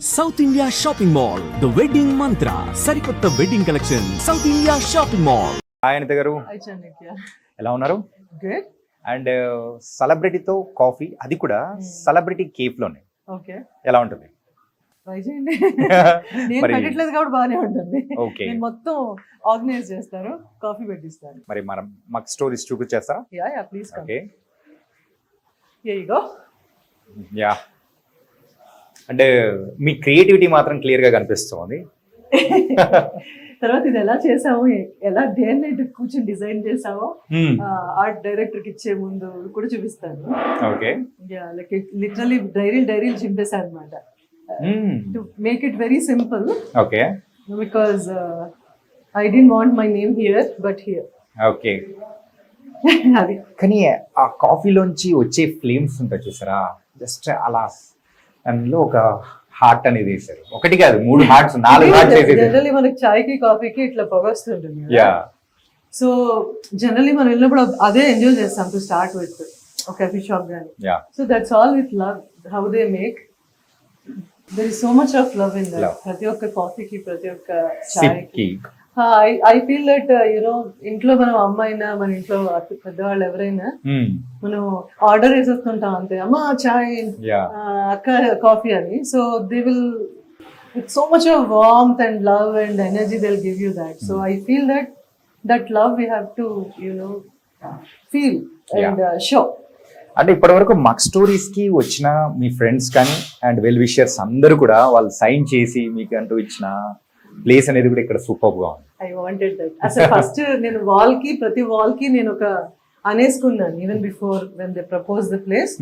South India shopping mall the wedding మంత్ర సరికొత్త wedding collection South India shopping mall. Hi Anitha garu, ఎలా ఉన్నారు? Good. And సెలబ్రిటీతో coffee, అది కూడా సెలబ్రిటీ కేఫ్ లోనే. ఓకే, ఎలా ఉంటుంది? ట్రై చేయండి. నేను పెట్టట్లేదు కాబట్టి బాగానే ఉంటుంది. ఓకే, నేను మొత్తం ఆర్గనైజ్ చేస్తాను, కాఫీ పెట్టిస్తాను. మరి మనం మాకు స్టోరీస్ చూపించేస్తారా? Yeah yeah please come. Okay, here you go. Yeah, అంటే మీ క్రియేటివిటీ మాత్రం క్లియర్ గా కనిపిస్తుంది. తర్వాత ఇది ఎలా చేసాము, ఎలా డే నైట్ కూర్చొని డిజైన్ చేసామో ఆర్ట్ డైరెక్టర్ కి ఇచ్చే ముందు కూడా చూపిస్తాను. ఓకే, యా, లైక్ లిటరల్లీ డైరీలు చింపేశాను అనమాట, to make it very simple. Okay, because I don't want my name here but here. Okay, అది కానీ ఆ కాఫీలోంచి వచ్చే ఫ్లేమ్స్ ఉంటాయి చూసారా, జస్ట్ అలా అందులో ఒక హార్ట్ అనేది వేసారు. ఒకటి కాదు, 3 హార్ట్స్ 4 హార్ట్స్ వేసేది. జనరల్లీ మనకి చాయ్కి కాఫీకి ఇట్లా పొగ వస్తుంటుంది. యా, సో జనరల్లీ మనం వెళ్ళినప్పుడు అదే ఎంజాయ్ చేస్తాం టు స్టార్ట్ విత్ ఒక కాఫీ షాప్ కానీ. Yeah, so that's all with love, how they make. There is so much of love in that. ప్రతి ఒక్క కాఫీకి, ప్రతి ఒక్క చాయ్కి. ఐ ఫీల్ దట్ యునో, ఇంట్లో మనం అమ్మాయినా, మన ఇంట్లో పెద్దవాళ్ళు ఎవరైనా మనం ఆర్డర్ వేసేస్తుంటాం అంతే, అమ్మా చాయ్, అక్క కాఫీ అని. So they will with so much of warmth and love and energy they will give you that. So I feel that love we have to you know feel and show. అంటే ఇప్పటి వరకు మక్ stories కి వచ్చిన మీ friends కానీ and well wishers అందరూ కూడా వాళ్ళు sign చేసి మీకు అంటూ ఇచ్చిన ప్లేస్ అనేది కూడా ఇక్కడ సూపర్ గా ఉంది. I wanted that. అసలు ఫస్ట్ నేను ప్రతి వాల్ కి నేను ఒక అనేసుకున్నాను, even before when they propose the place.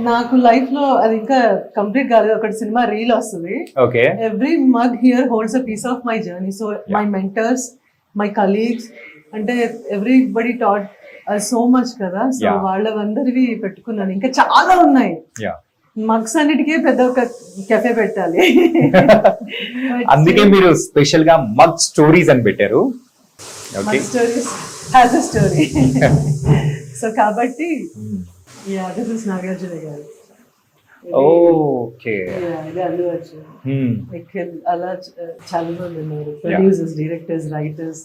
నాకు లైఫ్ లో అది ఇంకా కంప్లీట్ కాలేదు, ఒక సినిమా రీల్ వస్తుంది. Okay, every mug here holds a piece of my journey. So my mentors, my colleagues, అంటే ఎవ్రీబడి టాట్ సో మచ్ కదా. సో వాళ్ళందరివి పెట్టుకున్నాను, ఇంకా చాలా ఉన్నాయి. మగ్స్ అన్నిటికీ పెద్ద ఒక కెఫే పెట్టాలి. అందుకే మీరు స్పెషల్ గా మగ్ స్టోరీస్ అని పెట్టారు. Mug stories has a story. So కాబట్టి యా, దిస్ ఇస్ నాగార్జున గారు. ఓకే, ఇది అల్లు అర్జున్. అలా చాలా మంది ఉన్నారు, ప్రొడ్యూసర్స్, డైరెక్టర్స్, రైటర్స్,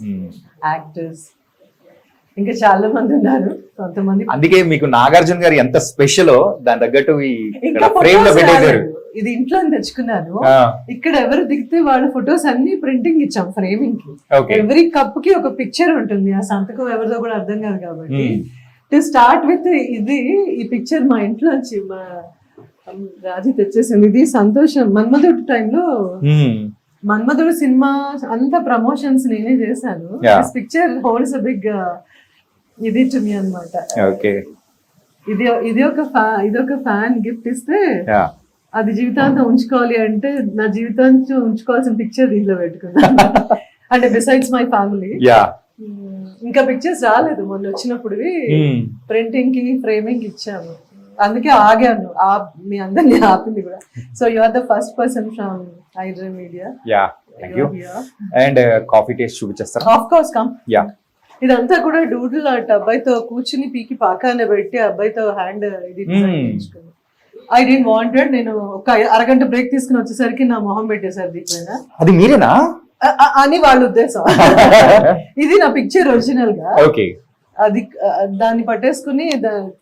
యాక్టర్స్, ఇంకా చాలా మంది ఉన్నారు. కొంతమంది అందుకే మీకు నాగార్జున గారు ఎంత స్పెషల్, దాని తగ్గట్టు ఫ్రేమ్ లో పెట్టేశారు. ఇది ఇంట్లో తెచ్చుకున్నాను. ఇక్కడ ఎవరు దిగితే వాళ్ళ ఫొటోస్ అన్ని ప్రింటింగ్ ఇచ్చాం ఫ్రేమింగ్ కి. ఎవరి కప్ కి ఒక పిక్చర్ ఉంటుంది, ఆ సంతకం ఎవరిదో కూడా అర్థం కాదు. కాబట్టి టు స్టార్ట్ విత్ ఇది, ఈ పిక్చర్ మా ఇంట్లో మా రాజీ తెచ్చేసింది. ఇది సంతోషం. మన్మధుడు టైంలో, మన్మధుడు సినిమా అంతా ప్రమోషన్స్ నేనే చేశాను. పిక్చర్ హోల్డ్స్ అ బిగ్ ఇది టు మీ అన్నమాట. ఇది ఒక ఫ్యాన్ గిఫ్ట్ ఇస్తే అది జీవితాంతం ఉంచుకోవాలి అంటే, నా జీవితాంతం ఉంచుకోవాల్సిన పిక్చర్ దీంట్లో పెట్టుకున్నాను. అంటే బిసైడ్స్ మై ఫ్యామిలీ. ఇంకా పిక్చర్స్ రాలేదు, మొన్న వచ్చినప్పుడు ప్రింటింగ్ కి ఫ్రేమింగ్ ఇచ్చాము. అందుకే ఆగాను, మీ అందరినీ ఆపింది కూడా. So you are the first person from iDream media. Yeah, thank you. And coffee taste చూపించేస్తారా? Of course, come. యా, ఇదంతా కూడా డూడిల్ ఆర్ట్. అబ్బాయితో కూర్చుని పీకి పాకాన పెట్టి అబ్బాయితో హ్యాండ్ ఇది చేయించుకుని. I don't wanted. నేను ఒక అరగంట బ్రేక్ తీసుకుని వచ్చేసరికి నా మొహం పెట్టేశారు దీనిపైన. అది మీరేనా అని వాళ్ళ ఉద్దేశం. ఇది నా పిక్చర్ ఒరిజినల్ గా. ఓకే, అది దాన్ని పట్టేసుకుని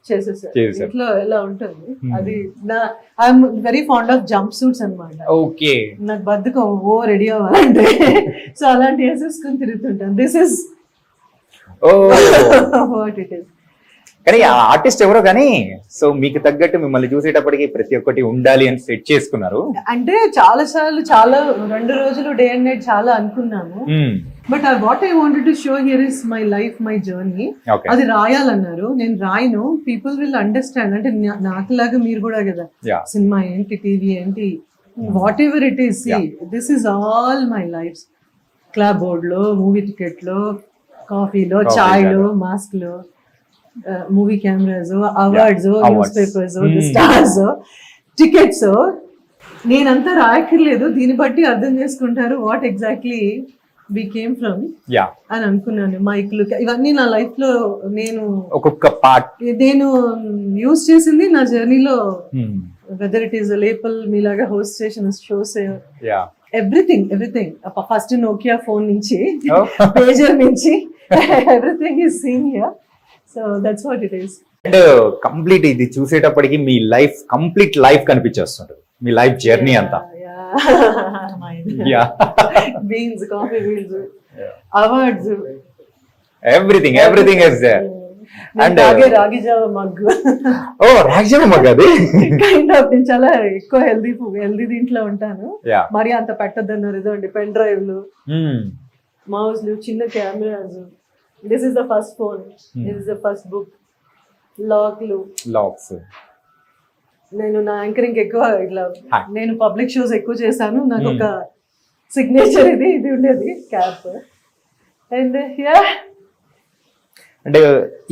చేసేసారు. ఇట్లా ఎలా ఉంటుంది అది. I'm very fond of jumpsuits అనమాట. ఓకే, నాకు బద్ధకం రెడీ అవ్వాలంటే. సో అలాంటి వేసేసుకుని తిరుగుతుంటాను. This is what it is. కానీ ఆర్టిస్ట్ ఎవరో కానీ, సో మీకు తగ్గట్టు మిమ్మల్ని చూసేటప్పటికి ప్రతి ఒక్కటి ఉండాలి అని సెట్ చేసుకున్నారు. అంటే చాలా సార్లు, చాలా 2 రోజులు డే అండ్ నైట్ చాలా అనుకున్నాను. But what I wanted to show here is my life, my journey. అది రాయాలన్నారు, నేను రాయను. People will understand. అంటే నాకులాగా మీరు కూడా కదా, సినిమా ఏంటి, టీవీ ఏంటి, whatever it is, this is all my life. Club board లో, మూవీ టికెట్ లో, కాఫీలో, చాయ్ లో, మాస్క్ లో, movie cameras, awards, news papers, stars, tickets. నేనంతా రాయక్కర్లేదు, దీన్ని బట్టి అర్థం చేసుకుంటారు what exactly we came from అని అనుకున్నాను. మైక్లు, ఇవన్నీ నా లైఫ్ లో నేను ఒక్కొక్క పార్ట్ నేను యూజ్ చేసింది నా జర్నీలో వెదర్ ఇట్ ఈస్ లేపల్ మీలాగా హోస్ట్ చేసిన shows, yeah everything first Nokia phone నుంచి Oh. పేజర్ నుంచి everything is seen here. So that's what it is. And complete ఇది చూసేటప్పటికి మీ లైఫ్ కంప్లీట్ లైఫ్ కనిపించేస్తుంటది, మీ లైఫ్ జర్నీ అంతా. Yeah beans, coffee beans, awards, everything is there. And రాగి జావ మగ్, ఓ రాజ్యం మగది కైండ్ ఆఫ్ నేను చాలా ఎక్కువ హెల్దీ దీంట్లో ఉంటాను. యా మరి అంత పెట్టద్దన్నారు. ఇదండి పెన్ డ్రైవ్లు, మౌస్లు, చిన్న cameras. This is the first phone, this is the first book, lakhs. నేను నా యాంకరింగ్ ఎక్కువ ఇట్లా Hi. నేను పబ్లిక్ షోస్ ఎక్కువ చేశాను. నాకు ఒక సిగ్నేచర్ ఇది ఉండేది క్యాప్. అండ్ యా అంటే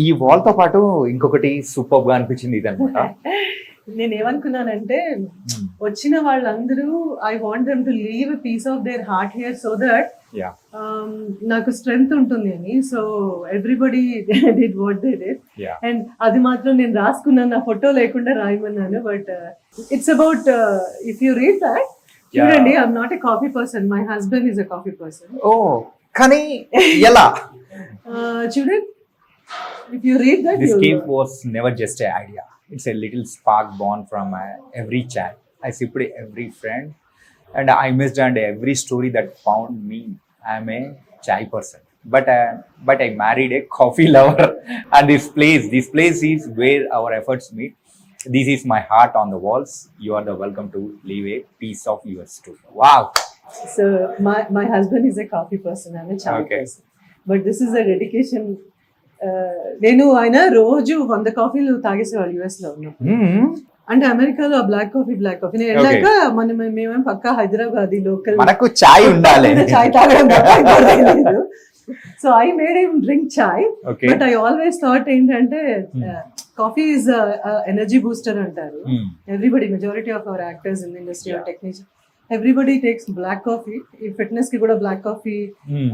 ఈ వాల్ తో పాటు ఇంకొకటి సూపర్ గా అనిపించింది ఇది అనమాట. నేను ఏమనుకున్నానంటే వచ్చిన వాళ్ళందరూ I want them to leave a piece of their heart here so that yeah నాకు స్ట్రెంగ్త్ ఉంటుంది అని. So everybody did what they did. Yeah and అది మాత్రం నేను రాసుకున్నాను, నా ఫోటో లేకుండా రాయమన్నాను. But it's about if you read that, చూడండి, I'm not a coffee person, my husband is a coffee person. Oh కానీ ఎలా చూడండి, if you read that this cave was never just an idea, it's a little spark born from every chat I sipped, every friend, and I missed and every story that found me. I'm a chai person, but I married a coffee lover, and this place is where our efforts meet. This is my heart on the walls. You are the welcome to leave a piece of yours too. Wow. So my husband is a coffee person, I'm a chai Okay. person. But this is a dedication. నేను ఆయన రోజు 100 కాఫీలు తాగేసేవాళ్ళు US లో ఉన్నప్పుడు. అంటే అమెరికాలో black coffee నేను వెళ్ళాక మేమేం పక్కా హైదరాబాద్ లోకల్ మనకు చాయ్ ఉండాలి. చాయ్ తాగడం తెలియదు. So I made him drink chai. Okay. But I always thought ఏంటంటే కాఫీ ఈజ్ ఎనర్జీ బూస్టర్ అంటారు. Everybody, majority of our actors in industry or technician, everybody takes black coffee. ఈ ఫిట్నెస్ కి కూడా బ్లాక్ కాఫీ,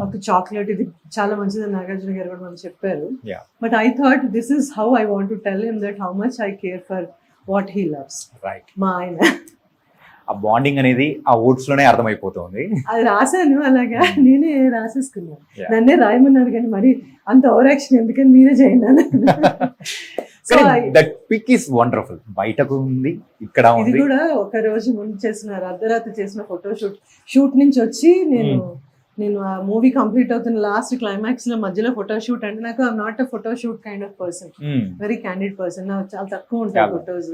ఒక చాక్లెట్, ఇది చాలా మంచిది నాగార్జున గారు కూడా మనకు చెప్పారు. Yeah. But I thought this is how I want to tell him that how much I care for what he loves. Right. మా ఆయన ఆ బాండింగ్ అనేది ఆ ఓట్స్ లోనే అర్థమైపోతుంది. అది రాశాను, అలాగా నేనే రాసేసుకున్నాను. Yeah. నన్నే రాయమన్నారు కానీ మరి అంత ఓవర్ యాక్షన్ ఎందుకని మీరే చేయండి. So that pic is wonderful. బయటకు ఉంది, ఇక్కడ ఇది ఉంది. కూడా ఒక రోజు ముందు చేసిన, అర్ధరాత్రి చేసిన షూట్ నుంచి వచ్చి నేను ఆ మూవీ కంప్లీట్ అవుతున్న లాస్ట్ క్లైమాక్స్ లో మధ్యలో ఫోటో షూట్ అంటే నాకు I'm not a photo shoot kind of person, very candid person. నాకు చాలా తక్కువ ఉంటాయి చాలా. ఫొటోస్.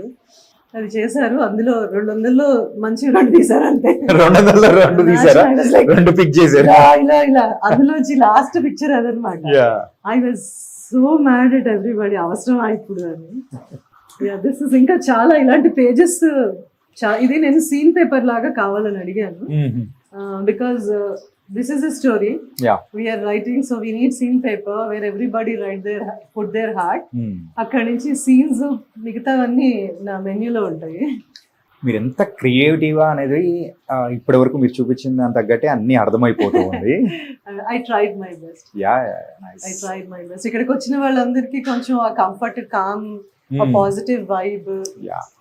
అది చేశారు, అందులో 200లో మంచి 2 తీసారు అంతే. 200 రెండు తీసారా? I was like, 2 పిక్ చేశారు. ఇలా అందులోంచి లాస్ట్ పిక్చర్ అదనమాట. I was so mad at everybody. అవసరం ఇప్పుడు అని. దిస్ ఇస్ ఇంకా చాలా ఇలాంటి పేజెస్. ఇది నేను సీన్ పేపర్ లాగా కావాలని అడిగాను. Because this is a story we're writing, so we need scene paper where everybody put their heart. అక్కడి నుంచి సీన్స్ మిగతావన్నీ నా మెన్యూలో ఉంటాయి. మీరు ఎంత క్రియేటివ్ అనేది ఇప్పటి వరకు మీరు చూపించిన దాని తగ్గట్టే అన్ని అర్థమైపోతూ ఉంది. I tried my best. I tried my best. ఇక్కడికి వచ్చిన వాళ్ళందరికీ కొంచెం ఆ కంఫర్ట్, కామ్, పాజిటివ్ వైబ్,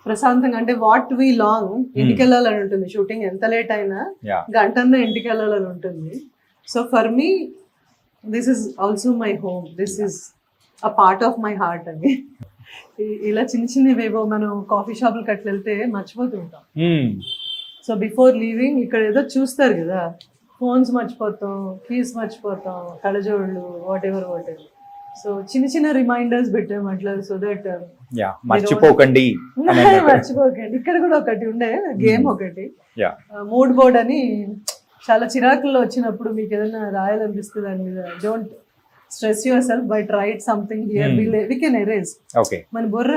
ప్రశాంతంగా. అంటే వాట్ వి లాంగ్, ఇంటికి వెళ్ళాలని ఉంటుంది. షూటింగ్ ఎంత లేట్ అయినా గంటన్నా ఇంటికి వెళ్ళాలని ఉంటుంది. So for me this is also my home, this is a part of my heart అని. ఇలా చిన్నవేవో మనం కాఫీ షాపులకి అట్లా వెళ్తే మర్చిపోతుంటాం. సో బిఫోర్ లీవింగ్ ఇక్కడ ఏదో చూస్తారు కదా, ఫోన్స్ మర్చిపోతాం, కీస్ మర్చిపోతాం, కళ్ళజోళ్ళు, వాట్ ఎవర్. సో చిన్న రిమైండర్స్ పెట్టాం అట్లా, సో దట్ మర్చిపోకండి. మర్చిపోకండి. ఇక్కడ కూడా ఒకటి ఉండే గేమ్, ఒకటి మూడ్ బోర్డ్ అని. చాలా చిరాకుల్లో వచ్చినప్పుడు మీకు ఏదైనా రాయాలనిపిస్తుంది దాని మీద, don't stress yourself but write something here, we can erase. మన బుర్ర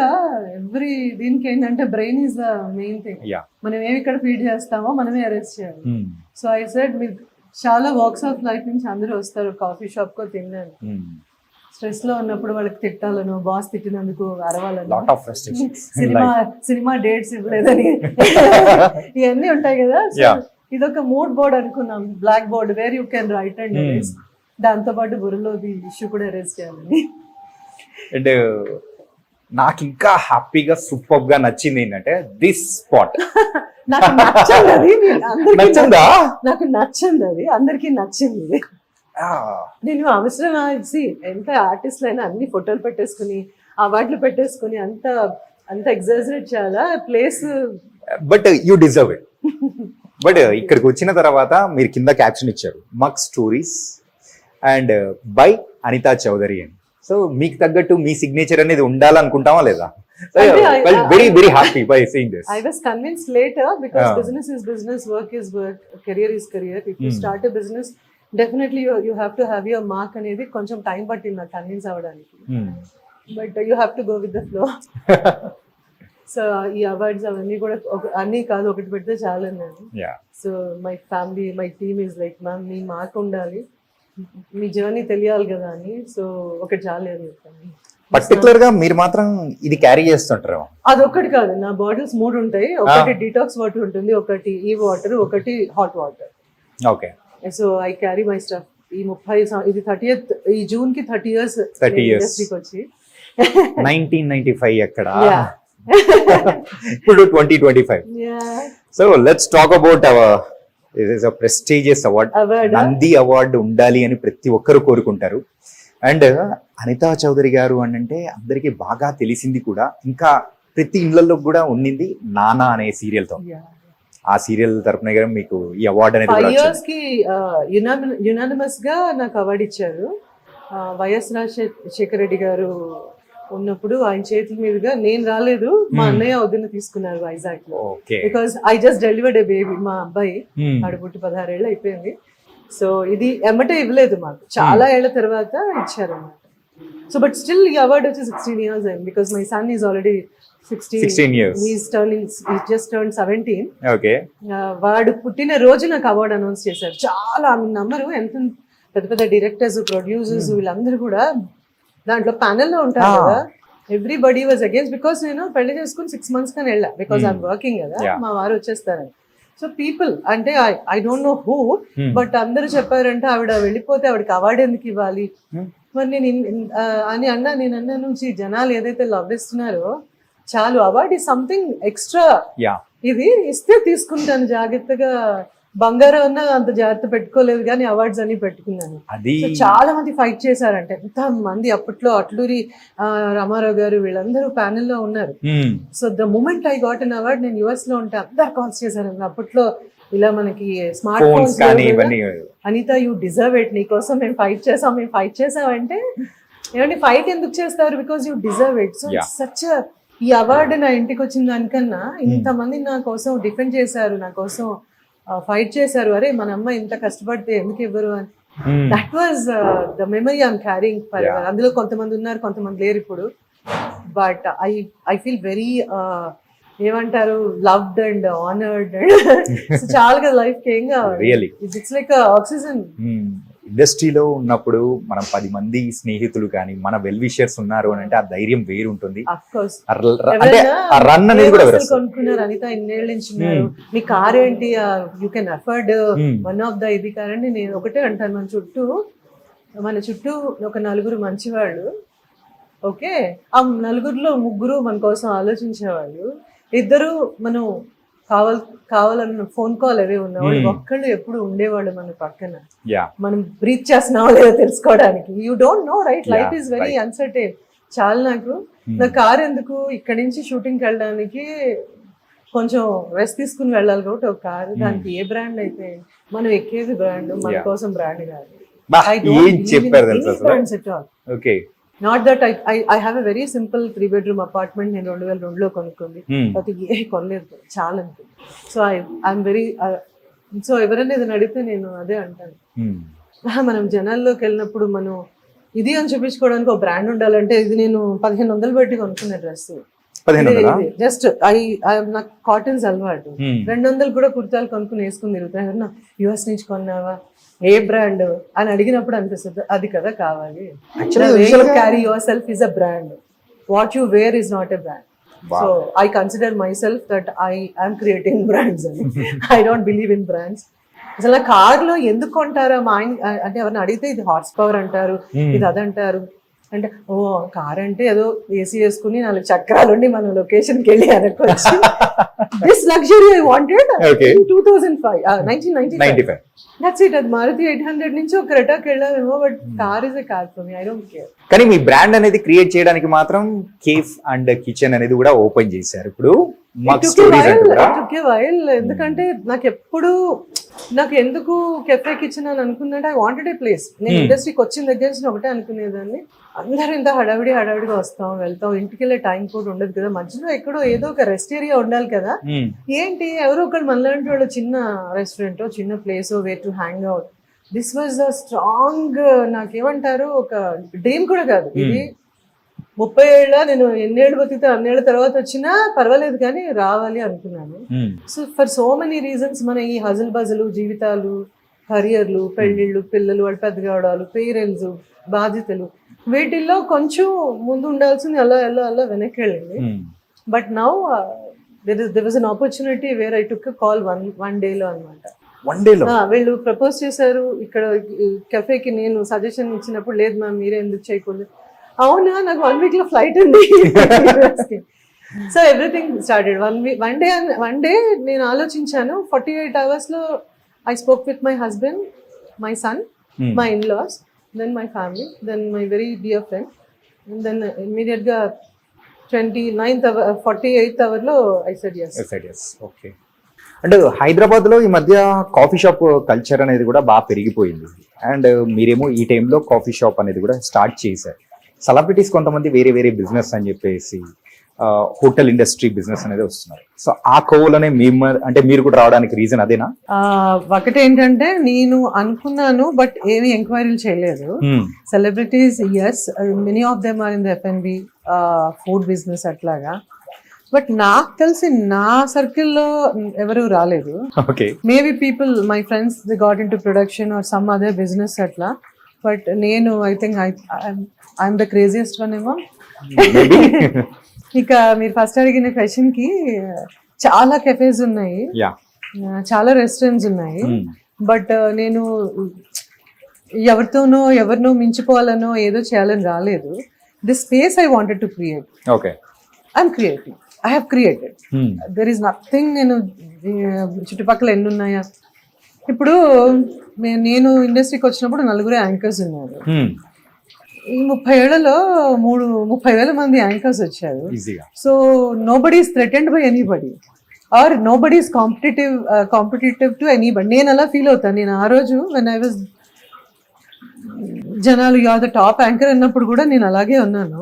ఎవ్రీ దీనికి ఏంటంటే brain is the main thing. మనం ఏమి ఇక్కడ ఫీడ్ చేస్తామో మనమే ఎరేజ్ చేయాలి. సో ఐ సెడ్ మీరు చాలా వాక్స్ ఆఫ్ లైఫ్ నుంచి అందరూ వస్తారు కాఫీ షాప్ కో తిన్నాను. స్ట్రెస్ లో ఉన్నప్పుడు వాళ్ళకి తిట్టాలను, బాస్ తిట్టినందుకు అరవాలను, సినిమా డేట్స్ ఇవ్వలేదని ఇవన్నీ ఉంటాయి కదా. ఇదొక మూడ్ బోర్డ్ అనుకున్నాం, black board where you can write and erase. దాంతో పాటు బుర్రలో ఇష్యూ కూడా ఎరేజ్ చేయాలని. అండ్ నాకు ఇంకా హ్యాపీగా సూపర్ గా నచ్చింది ఏంటంటే దిస్ స్పాట్. నాకు నచ్చంది అది, అందరికీ నచ్చిందా? నాకు నచ్చింది అది, అందరికీ నచ్చింది. నేను అవసరం ఎంత ఆర్టిస్ట్లు అయినా అన్ని ఫోటోలు పెట్టేసుకుని అవార్డులు పెట్టేసుకుని అంత అంత ఎగ్జాజరేట్ చేయాలా place? But you deserve it. But ఇక్కడికి వచ్చిన తర్వాత మీరు కింద క్యాప్షన్ ఇచ్చారు, mug stories and by Anita Chaudhary అని. సో మీకు తగ్గట్టు మీ సిగ్నేచర్ అనేది ఉండాలనుకుంటామా లేదా? Very very happy by seeing this. I was convinced later because business is business, work is work, career is career. If you start a business, definitely you have to have your mark అనేది కొంచెం time పట్టింది నాకు convince అవ్వడానికి. But you have to go with the flow. So ఈ awards అవన్నీ కూడా అన్నీ కాదు, ఒకటి పెడితే చాలు నేను. So my family, my team is like, ma'am me mark ఉండాలి, మీ జర్నీ తెలియాలి కదా అని. సో ఒకటి చాలు అని చెప్పాను. పర్టికులర్ గా మీరు మాత్రం ఇది క్యారీ చేస్తుంటారు? అదొక్కటి కాదు, నా బాటిల్స్ 3 ఉంటాయి. ఒకటి డిటాక్స్ వాటర్ ఉంటుంది, ఒకటి ఈ వాటర్, ఒకటి hot water. Okay. So I carry my stuff. ఈ 30 ఇది 30th ఈ జూన్ కి 30 years ఇండస్ట్రీకి వచ్చి. 1995 ఎక్కడ, ఇప్పుడు 2025. So let's talk about our prestigious award. Nandi award ఉండాలి అని ప్రతి ఒక్కరు కోరుకుంటారు. అండ్ అనితా చౌదరి గారు అని అంటే అందరికీ బాగా తెలిసింది కూడా, ఇంకా ప్రతి ఇళ్లలో కూడా ఉండింది నానా అనే సీరియల్ తో. ఆ సీరియల్ తరపున మీకు ఈ అవార్డు అనేది 5 years కి యునానిమస్ గా నాకు అవార్డు ఇచ్చారు. వైఎస్ రాజశేఖర రెడ్డి గారు ఉన్నప్పుడు ఆయన చేతుల మీదుగా, నేను రాలేదు, మా అన్నయ్య వదిన తీసుకున్నారు వైజాగ్ లో. Because I just delivered A baby, మా అబ్బాయి ఆడబుట్టి 16 ఏళ్ళు అయిపోయింది. సో ఇది ఎమ్మటే ఇవ్వలేదు మాకు, చాలా ఏళ్ల తర్వాత ఇచ్చారు అన్నమాట. సో బట్ స్టిల్ ఈ అవార్డు వచ్చి 16 years అయింది. Because my son is already 16 years. He's just turned 17. Okay. వాడు పుట్టిన రోజు నాకు అవార్డు అనౌన్స్ చేశారు. చాలా నమ్మరు, ఎంత పెద్ద పెద్ద డైరెక్టర్స్, ప్రొడ్యూసర్స్ వీళ్ళందరూ కూడా దాంట్లో ప్యానెల్లో ఉంటారు కదా. Everybody was against. బికాస్ నేను పెళ్లి చేసుకుని 6 months కానీ వెళ్ళా, బికాస్ ఐఎమ్ వర్కింగ్ కదా, మా వారు వచ్చేస్తారని. సో పీపుల్ అంటే I don't know who, but అందరూ చెప్పారంటే ఆవిడ వెళ్ళిపోతే ఆవిడకి అవార్డు ఎందుకు ఇవ్వాలి మరి నేను అని అన్నా. నేను అన్నా నుంచి జనాలు ఏదైతే లవ్ ఇస్తున్నారో చాలు, అవార్డు ఈ సంథింగ్ ఎక్స్ట్రా, ఇది ఇస్తే తీసుకుంటాను జాగ్రత్తగా. బంగారం అన్నా అంత జాగ్రత్త పెట్టుకోలేదు కానీ అవార్డ్స్ అన్ని పెట్టుకున్నాను. చాలా మంది ఫైట్ చేశారంటే, ఎంత మంది అప్పట్లో అట్లూరి రామారావు గారు వీళ్ళందరూ ప్యానెల్లో ఉన్నారు. So the moment I got an award, నేను US లో ఉంటే అందరు కాల్స్ చేశారు. అప్పట్లో ఇలా మనకి smart phones, Anitha you deserve it, నీకోసం మేము ఫైట్ చేసామంటే ఏమంటే ఫైట్ ఎందుకు చేస్తారు, because you deserve it. So such ఈ అవార్డు నా ఇంటికి వచ్చిన దానికన్నా ఇంతమంది నా కోసం డిఫెండ్ చేశారు, నా కోసం ఫైట్ చేశారు. అరే మన అమ్మ ఇంత కష్టపడితే ఎందుకు ఇవ్వరు అని. That was the memory I'm carrying. అందులో కొంతమంది ఉన్నారు, కొంతమంది లేరు ఇప్పుడు. బట్ ఐ ఫీల్ వెరీ ఏమంటారు, లవ్డ్ అండ్ ఆనర్డ్. చాలా కదా లైఫ్ కి ఏం కావాలి, ఇట్స్ లైక్ ఆక్సిజన్. ఇండస్ట్రీలో ఉన్నప్పుడు మనం 10 మంది స్నేహితులు కానీ మన వెల్ విషర్స్ ఉన్నారు అని అంటే ఆ ధైర్యం వేరు ఉంటుంది. రన్ అనేది కూడా కొనుక్కున్నారు అనిత, ఇన్నేళ్ళ నుంచి ఉన్నారు, మీ కార్ ఏంటి, you can afford one of the ఇది కార్ అండి. నేను ఒకటే అంటాను, మన చుట్టూ ఒక 4 మంచివాళ్ళు, ఓకే, ఆ 4లో 3 మన కోసం ఆలోచించేవాళ్ళు, 2 మనం కావాలన్న ఫోన్ కాల్ అవే ఉన్నవాళ్ళు, ఒక్కళ్ళు ఎప్పుడు ఉండేవాళ్ళు మన పక్కన. మనం బ్రీత్ చేస్తున్నావో లేదో తెలుసుకోవడానికి. You don't know right, life is very uncertain. చాలా నా కార్ ఎందుకు, ఇక్కడి నుంచి షూటింగ్కి వెళ్ళడానికి కొంచెం రెస్ట్ తీసుకుని వెళ్ళాలి కాబట్టి ఒక కారు, దానికి ఏ బ్రాండ్ అయితే మనం ఎక్కేది బ్రాండ్, మన కోసం బ్రాండ్ కాదు. Not that I have a very simple 3 bedroom apartment నేను 2002లో కొనుక్కుంది, అది ఏ కొనలేదు, చాలా అనుకుంది. సో ఐఎమ్ వెరీ, సో ఎవరైనా ఏదైనా అడిగితే నేను అదే అంటాను. మనం జనాల్లోకి వెళ్ళినప్పుడు మనం ఇది అని చూపించుకోవడానికి ఒక బ్రాండ్ ఉండాలంటే, ఇది నేను 1500 పెట్టి కొనుక్కున్న డ్రెస్, జస్ట్ నాకు కాటన్స్ అలవాటు, 200 కూడా కుర్తాలు కొనుక్కుని వేసుకుని తిరుగుతాను. ఎవరన్నా US నుంచి కొన్నావా, ఏ బ్రాండ్ అని అడిగినప్పుడు అనిపిస్తుంది అది కదా కావాలి. Carry yourself is a brand, what you wear is not a brand. So I consider myself that I'm creating brands అని. I don't believe in brands. అసలు కార్లో ఎందుకు కొంటారా మా ఆయన అంటే ఎవరిని అడిగితే ఇది హార్స్ పవర్ అంటారు, ఇది అదంటారు. అంటే ఓ కార్ అంటే ఏదో ఏసీ వేసుకుని 4 చక్రాలు ఉండి మనం లొకేషన్కి వెళ్ళి అనుకోవచ్చు. This luxury I wanted in 2005 1995. That's it. అది మారుతి 800 నుంచి ఒక క్రెటాకి వెళ్ళామేమో, but car is a car for me, I don't care. కానీ మీ బ్రాండ్ అనేది క్రియేట్ చేయడానికి మాత్రం కేఫ్ అండ్ కిచెన్ అనేది కూడా ఓపెన్ చేశారు. ఇప్పుడు మాకు స్టోరీస్ అంటే కూడా ఎందుకంటే నాకు ఎందుకు కెఫే కిచెన్ అని అనుకున్నట్టు ఐ వాంటెడ్ ఏ ప్లేస్. నేను ఇండస్ట్రీకి వచ్చిన దగ్గర నుంచి ఒకటే అనుకునేదాన్ని, అందరూ ఇంత హడావిడిగా వస్తాం వెళ్తాం, ఇంటికి వెళ్ళే టైం కూడా ఉండదు కదా, మధ్యలో ఎక్కడో ఏదో ఒక రెస్ట్ ఏరియా ఉండాలి కదా. ఏంటి ఎవరో ఒకళ్ళు మనలాంటి వాళ్ళు చిన్న రెస్టారెంట్, చిన్న place where to hang out. This was a strong, నాకేమంటారు, ఒక డ్రీమ్ కూడా కాదు ఇది. 30 ఏళ్ళ నేను ఎన్నేళ్ళు బతికితే అన్నేళ్ళ తర్వాత వచ్చినా పర్వాలేదు కానీ రావాలి అనుకున్నాను. So for so many reasons మన ఈ హజల్ బజలు జీవితాలు, కెరియర్లు, పెళ్ళిళ్ళు, పిల్లలు వాళ్ళు పెద్దగా అవడాలు, పేరెంట్స్, బాధ్యతలు, వీటిల్లో కొంచెం ముందు ఉండాల్సింది అలా వెనక్కి వెళ్ళింది. But now there was an opportunity where I took a call one day లో అనమాట. వీళ్ళు ప్రపోజ్ చేశారు ఇక్కడ కెఫేకి. నేను సజెషన్ ఇచ్చినప్పుడు లేదు మ్యామ్ మీరే ఎందుకు చేయకూడదు. అవునా, నాకు 1 week లో ఫ్లైట్ ఉంది. So everything started one day నేను ఆలోచించాను. 48 hours లో I spoke with my husband, my son, my in-laws, then my family, then my very dear friend, then immediate గా 48th hour లో I said yes. Okay. And Hyderabad లో ఈ మధ్య coffee shop culture అనేది కూడా బాగా పెరిగిపోయింది. అండ్ మీరేమో ఈ టైంలో కాఫీ షాప్ అనేది కూడా స్టార్ట్ చేశారు. సెలబ్రిటీస్ కొంతమంది వేరే బిజినెస్ అని చెప్పేసి హోటల్ ఇండస్ట్రీ బిజినెస్ అనేది వస్తున్నారు. సో ఆ కోవలోనే మీరు కూడా రావడానికి రీజన్ అదేనా? ఒకటి ఏంటంటే నేను అనుకున్నాను బట్ ఏమి ఎంక్వైరీలు చేయలేదు. Celebrities yes, many of them are in the F&B food business అట్లాగా. బట్ నాకు తెలిసి నా సర్కిల్లో ఎవరు రాలేదు. Maybe people my friends they got into production or some other business అట్లా. బట్ నేను I think I'm the craziest one ఏమో. ఇక మీరు ఫస్ట్ అడిగిన క్వశ్చన్ కి చాలా కెఫేస్ ఉన్నాయి, చాలా రెస్టారెంట్స్ ఉన్నాయి. బట్ నేను ఎవరినో మించిపోవాలనో ఏదో చేయాలని రాలేదు. This space I wanted to create. I'm creating, I have created. There is nothing. నేను చుట్టుపక్కల ఎన్ని ఉన్నాయా, ఇప్పుడు నేను ఇండస్ట్రీకి వచ్చినప్పుడు 4 యాంకర్స్ ఉన్నారు. ఈ 30 ఏళ్లలో 30,000 మంది యాంకర్స్ వచ్చారు. So nobody is threatened by anybody or nobody is competitive to anybody. నేను అలా ఫీల్ అవుతాను. నేను ఆ రోజు వెన్ ఐ వాజ్ జనాలు you are the top anchor అన్నప్పుడు కూడా నేను అలాగే ఉన్నాను.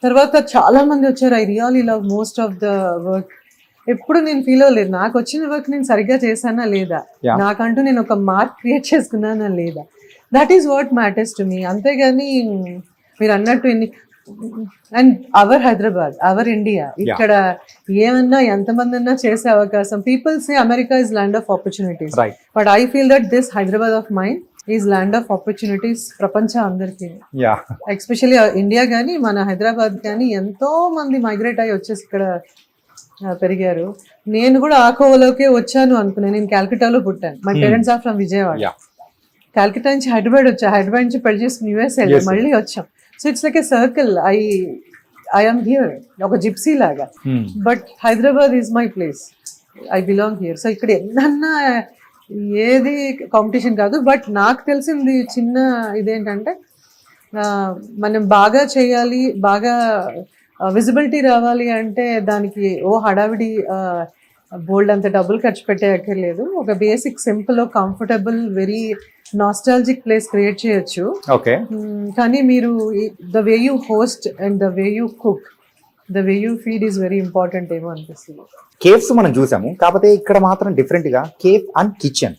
తర్వాత చాలా మంది వచ్చారు. I really love most of the work. ఎప్పుడు నేను ఫీల్ అవ్వలేదు నాకు వచ్చిన వర్క్ నేను సరిగ్గా చేశానా లేదా, నాకంటూ నేను ఒక మార్క్ క్రియేట్ చేసుకున్నానా లేదా. That is what matters to me. అంతేగాని మీరు అన్నట్టు and our Hyderabad, our India, ఇక్కడ ఏమన్నా ఎంతమంది అన్నా చేసే అవకాశం. People say America is land of opportunities, but I feel that this Hyderabad of mind is land of opportunities ప్రపంచం అందరికీ. ఎస్పెషల్లీ ఇండియా కానీ మన హైదరాబాద్ కానీ ఎంతో మంది మైగ్రేట్ అయ్యి వచ్చేసి ఇక్కడ పెరిగారు. నేను కూడా ఆ కోవలోకే వచ్చాను అనుకున్నాను. నేను క్యాల్కటాలో పుట్టాను. My parents are from Vijayawada. Calcutta నుంచి హైదరాబాద్ వచ్చా, హైదరాబాద్ నుంచి పెళ్లి చేసుకుని యూఎస్ వెళ్ళి మళ్ళీ వచ్చాం. So it's like a circle. I am here, ఒక జిప్సీ లాగా. But Hyderabad is my place, I belong here. So ఇక్కడ ఎన్నన్నా ఏది కాంపిటీషన్ కాదు. బట్ నాకు తెలిసింది చిన్న ఇదేంటంటే మనం బాగా చేయాలి, బాగా విజిబిలిటీ రావాలి అంటే దానికి హడావిడి బోల్డ్ అంత డబ్బులు ఖర్చు పెట్టే అక్కర్లేదు. ఒక basic simple comfortable very nostalgic place create చేయొచ్చు. కానీ మీరు the way you host and the way you cook, the way you feed is very important ఏమో అనిపిస్తుంది. కేఫ్స్ మనం చూసాము, కాకపోతే ఇక్కడ మాత్రం డిఫరెంట్ గా కేఫ్ అండ్ కిచెన్.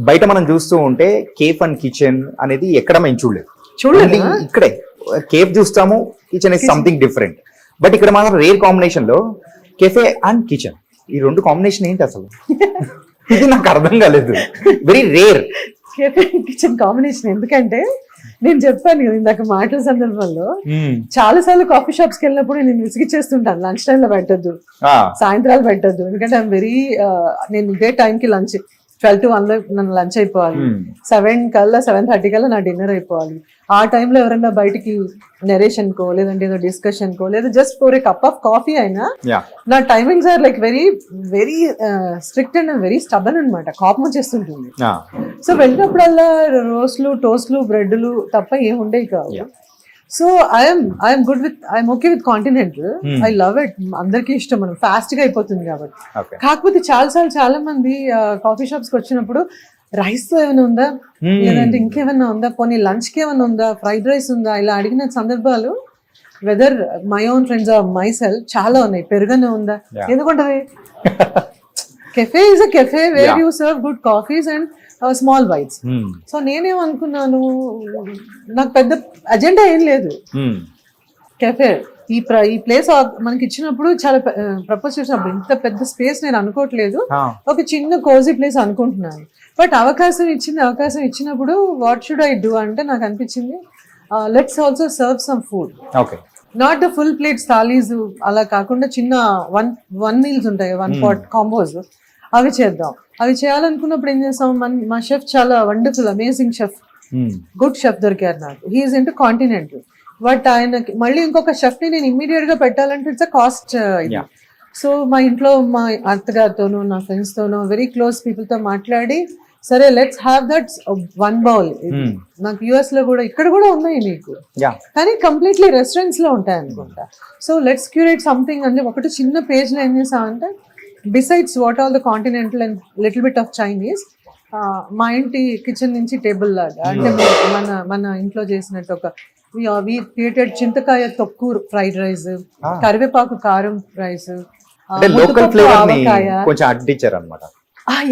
బయట మనం చూస్తూ ఉంటే కేఫ్ అండ్ కిచెన్ అనేది ఎక్కడ మేము చూడలేదు. ఇక్కడే కేఫ్ చూస్తాము, kitchen is something different. But ఇక్కడ మాత్రం రేర్ కాంబినేషన్ లో కెఫే అండ్ కిచెన్, ఈ 2 కాంబినేషన్ ఏంటి అసలు? ఇది నాకు అర్థం కాలేదు. Very rare cafe and kitchen combination. ఎందుకంటే నేను చెప్పాను కదా ఇందాక మాటల సందర్భంలో, చాలా సార్లు కాఫీ షాప్స్ కి వెళ్ళినప్పుడు నేను విసిగిచ్చేస్తుంటాను, లంచ్ టైమ్ లో పెట్టద్దు, సాయంత్రాలు పెట్టద్దు. ఎందుకంటే ఐఎమ్ వెరీ నేను ఇదే టైంకి లంచ్ 12 to 1 నన్ను లంచ్ అయిపోవాలి, 7:30 కల్లా నా డిన్నర్ అయిపోవాలి. ఆ టైంలో ఎవరైనా బయటికి నెరేషన్ కో లేదంటే ఏదో డిస్కషన్ కో లేదా just for a cup of coffee అయినా నా timings are like very very strict and very stubborn అనమాట. కోపం వచ్చేస్తుంటుంది. సో వెళ్ళినప్పుడల్లా రోస్ట్లు, టోస్ట్లు, బ్రెడ్లు తప్ప ఏం ఉండేవి కావు. So I'm good with, I'm okay with continental. I love it. అందరికీ ఇష్టం, మనం ఫాస్ట్ గా అయిపోతుంది కాబట్టి. కాకపోతే చాలా మంది కాఫీ షాప్స్ కి వచ్చినప్పుడు రైస్ తో ఏమైనా ఉందా, లేదంటే ఇంకేమైనా ఉందా, పోనీ లంచ్ కి ఏమైనా ఉందా, ఫ్రైడ్ రైస్ ఉందా, ఇలా అడిగిన సందర్భాలు whether my own friends or myself చాలా ఉన్నాయి. పెరుగనే ఉందా, ఎందుకంటే cafe is a cafe where you serve good coffees and small bites. So నేనేమనుకున్నాను, నాకు పెద్ద అజెండా ఏం లేదు. కెఫే ఈ ప్లేస్ మనకి ఇచ్చినప్పుడు చాలా ప్రపోజ్ చేసినప్పుడు ఇంత పెద్ద స్పేస్ నేను అనుకోవట్లేదు, ఒక చిన్న కోజీ ప్లేస్ అనుకుంటున్నాను. బట్ అవకాశం ఇచ్చినప్పుడు వాట్ షుడ్ ఐ డూ అంటే నాకు అనిపించింది, let's also serve some food. Not the full plates thalis అలా కాకుండా చిన్న వన్ మీల్స్ ఉంటాయి, 1 pot కాంబోస్, అవి చేద్దాం. అవి చేయాలనుకున్నప్పుడు ఏం చేస్తాం, మా షెఫ్ చాలా wonderful amazing chef, good chef దొరికారు నాకు. He's into continental. బట్ ఆయనకి మళ్ళీ ఇంకొక షెఫ్ ని నేను ఇమ్మీడియట్ గా పెట్టాలంటే ఇట్స్ అ కాస్ట్. సో మా ఇంట్లో మా అత్తగారితోనూ నా ఫ్రెండ్స్ తోనూ వెరీ క్లోజ్ పీపుల్ తో మాట్లాడి, సరే లెట్స్ హ్యావ్ దట్ 1 bowl. నాకు యుఎస్ లో కూడా ఇక్కడ కూడా ఉన్నాయి మీకు, కానీ కంప్లీట్లీ రెస్టారెంట్స్ లో ఉంటాయి అనుకుంటా. సో లెట్స్ క్యూరేట్ సంథింగ్ అని ఒకటి చిన్న పేజ్ లో ఏం చేసామంటే, besides what all the continental and little bit of Chinese, మా ఇంటి కిచెన్ నుంచి టేబుల్ లాగా, అంటే మన ఇంట్లో చేసినట్టు ఒక వి క్రియేటెడ్ చింతకాయ తొక్కు ఫ్రైడ్ రైస్, కరివేపాకు కారం రైస్,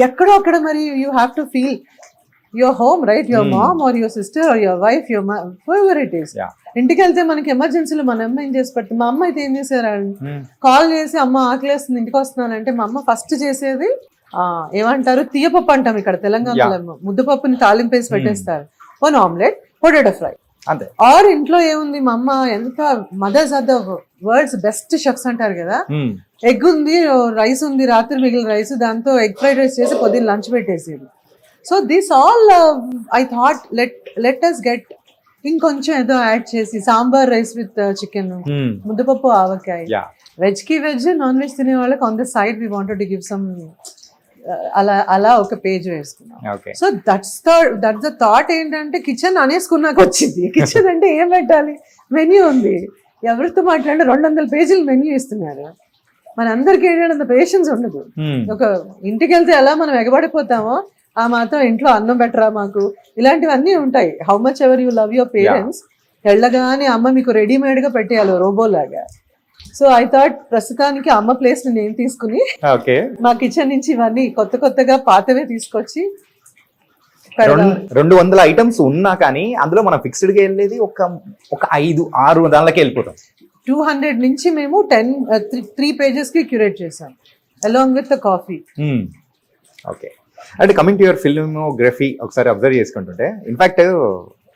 ఎక్కడో అక్కడ. మరి you have to feel your home, right? Your mom or your sister or your wife, your it is. ఇంటికి వెళ్తే మనకి ఎమర్జెన్సీలో మన అమ్మ ఏం చేసి పెడుతుంది. మా అమ్మ అయితే ఏం చేశారు, కాల్ చేసి అమ్మ ఆకలేస్తుంది ఇంటికి వస్తున్నానంటే మా అమ్మ ఫస్ట్ చేసేది ఏమంటారు, తీయపప్పు అంటాం ఇక్కడ తెలంగాణలో, ముద్దపప్పుని తాలింపేసి పెట్టేస్తారు, 1 omelette, పొటాటో ఫ్రై. ఆర్ ఇంట్లో ఏముంది, మా అమ్మ ఎంత mothers are the world's best chefs అంటారు కదా, ఎగ్ ఉంది, రైస్ ఉంది, రాత్రి మిగిలిన రైస్, దాంతో ఎగ్ ఫ్రైడ్ రైస్ చేసి పొద్దున్న lunch పెట్టేసేది. So this all I thought let us get ఇంకొంచెం ఏదో యాడ్ చేసి, సాంబార్ రైస్ విత్ చికెన్, ముద్దపప్పు, ఆవకాయ, వెజ్ కి వెజ్, నాన్ వెజ్ తినే వాళ్ళకి on the side we wanted to give some, అలా ఒక పేజ్ వేసుకున్నాం. So that's the thought. ఏంటంటే కిచెన్ అనేసుకున్నాక వచ్చింది. కిచెన్ అంటే ఏం పెట్టాలి, మెన్యూ ఉంది, ఎవరితో మాట్లాడినా 200 పేజీలు మెన్యూ ఇస్తున్నారు. మన అందరికి ఏంటంటే పేషెన్స్ ఉండదు. ఒక ఇంటికి వెళ్తే ఎలా మనం ఎగబడిపోతామో ఆ మాత్రం ఇంట్లో అన్నం పెట్టరా మాకు, ఇలాంటివన్నీ ఉంటాయి. How much ever you love your parents, వెళ్ళగానే అమ్మ మీకు రెడీమేడ్ గా పెట్టేయాలి రోబోలాగా. సో ఐ థాట్ ప్రస్తుతానికి అమ్మ ప్లేస్ ని నేను తీసుకుని మా కిచెన్ నుంచి ఇవన్నీ కొత్తగా పాతవే తీసుకొచ్చి 200 ఐటమ్స్ ఉన్నా కానీ అందులో మనం ఫిక్స్డ్ గా వెళ్ళేది ఒక 5-6 దానిలోకి వెళ్ళిపోతాం. 200 నుంచి మేము 3 pages కి క్యూరేట్ చేసాం along with the coffee. Okay, అంటే కమింగ్ టు యువర్ ఫిల్మోగ్రఫీ ఒకసారి అబ్జర్వ్ చేసుకుంటుంటే, in fact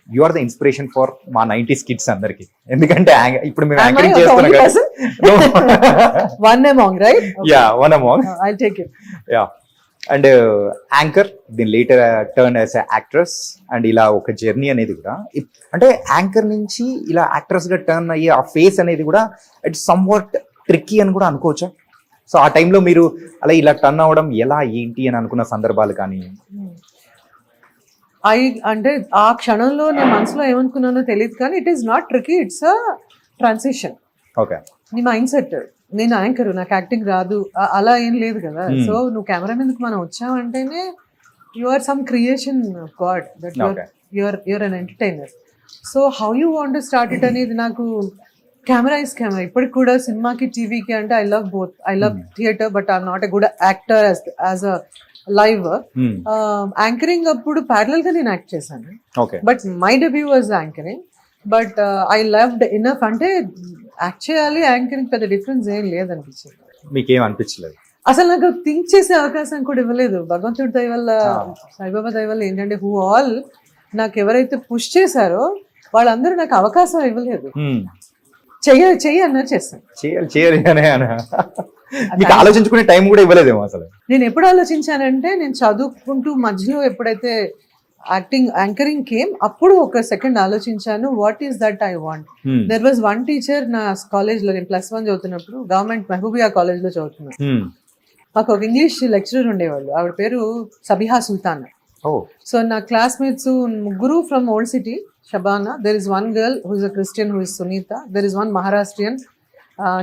you are the inspiration for మా 90s కిడ్స్ అందరికి. ఎందుకంటే ఇప్పుడు మేము యాంకరింగ్ చేస్తున్నాం కదా. One among, right? Okay. Yeah, one among. I'll take it. Yeah. And anchor, దీని later turn as actress, and ఇలా ఒక జర్నీ అనేది కూడా, అంటే యాంకర్ నుంచి ఇలా యాక్ట్రెస్ గా టర్న్ అయ్యే ఆ ఫేస్ అనేది కూడా ఇట్స్ సమ్వాట్ ట్రిక్కీ అని కూడా అనుకోవచ్చా? సో ఆ టైంలో మీరు అలా ఇలా టర్న్ అవ్వడం ఎలా, ఏంటి అని అనుకున్న సందర్భాలు కానీ? అంటే ఆ క్షణంలో నేను మనసులో ఏమనుకున్నానో తెలియదు, కానీ it is not tricky, it's a transition. Okay, నీ మైండ్ సెట్. నేను యాంకర్, నాకు యాక్టింగ్ రాదు అలా ఏం లేదు కదా. సో నువ్వు కెమెరా మీదకి మనం వచ్చావంటేనే you are some creation of God, that your an entertainer. So how you want to start it అనేది నాకు, కెమెరా ఇస్ కెమెరా. ఇప్పటికి కూడా సినిమాకి, టీవీకి అంటే I love both. I love theatre, but I'm not a good actor as a live. Anchoring అప్పుడు parallel గా నేను యాక్ట్ చేశాను, but my debut was anchoring. But I loved enough, అంటే యాక్ట్ చేయాలి, యాంకరింగ్ పెద్ద డిఫరెన్స్ ఏం లేదనిపించింది. మీకేం అనిపించలేదు? అసలు నాకు థింక్ చేసే అవకాశం కూడా ఇవ్వలేదు. భగవంతుడి దయ వల్ల, సాయిబాబా దయ వల్ల ఏంటంటే, హూ ఆల్ నాకు ఎవరైతే పుష్ చేశారో వాళ్ళందరూ నాకు అవకాశం ఇవ్వలేదు. చెయ్యి అన్నారు చేస్తాను. చేయాలి అనే మీకు ఆలోచించుకునే టైం కూడా ఇవ్వలేదేమో అసలు. నేను ఎప్పుడు ఆలోచించానంటే నేను చదువుకుంటూ మధ్యలో ఎప్పుడైతే యాంకరింగ్ కేమ్ అప్పుడు ఒక సెకండ్ ఆలోచించాను, what is that I want. There was one teacher నా కాలేజ్ లో, నేను +1 చదువుతున్నప్పుడు గవర్నమెంట్ మహబూబియా కాలేజ్ లో చదువుతున్నాను. మాకు ఒక ఇంగ్లీష్ లెక్చరర్ ఉండేవాళ్ళు, ఆవిడ పేరు సబిహా సుల్తాన్. సో నా క్లాస్మేట్స్ ముగ్గురు from old city, Shabana, there is one girl who is a Christian who is Sunitha, there is one Maharashtrian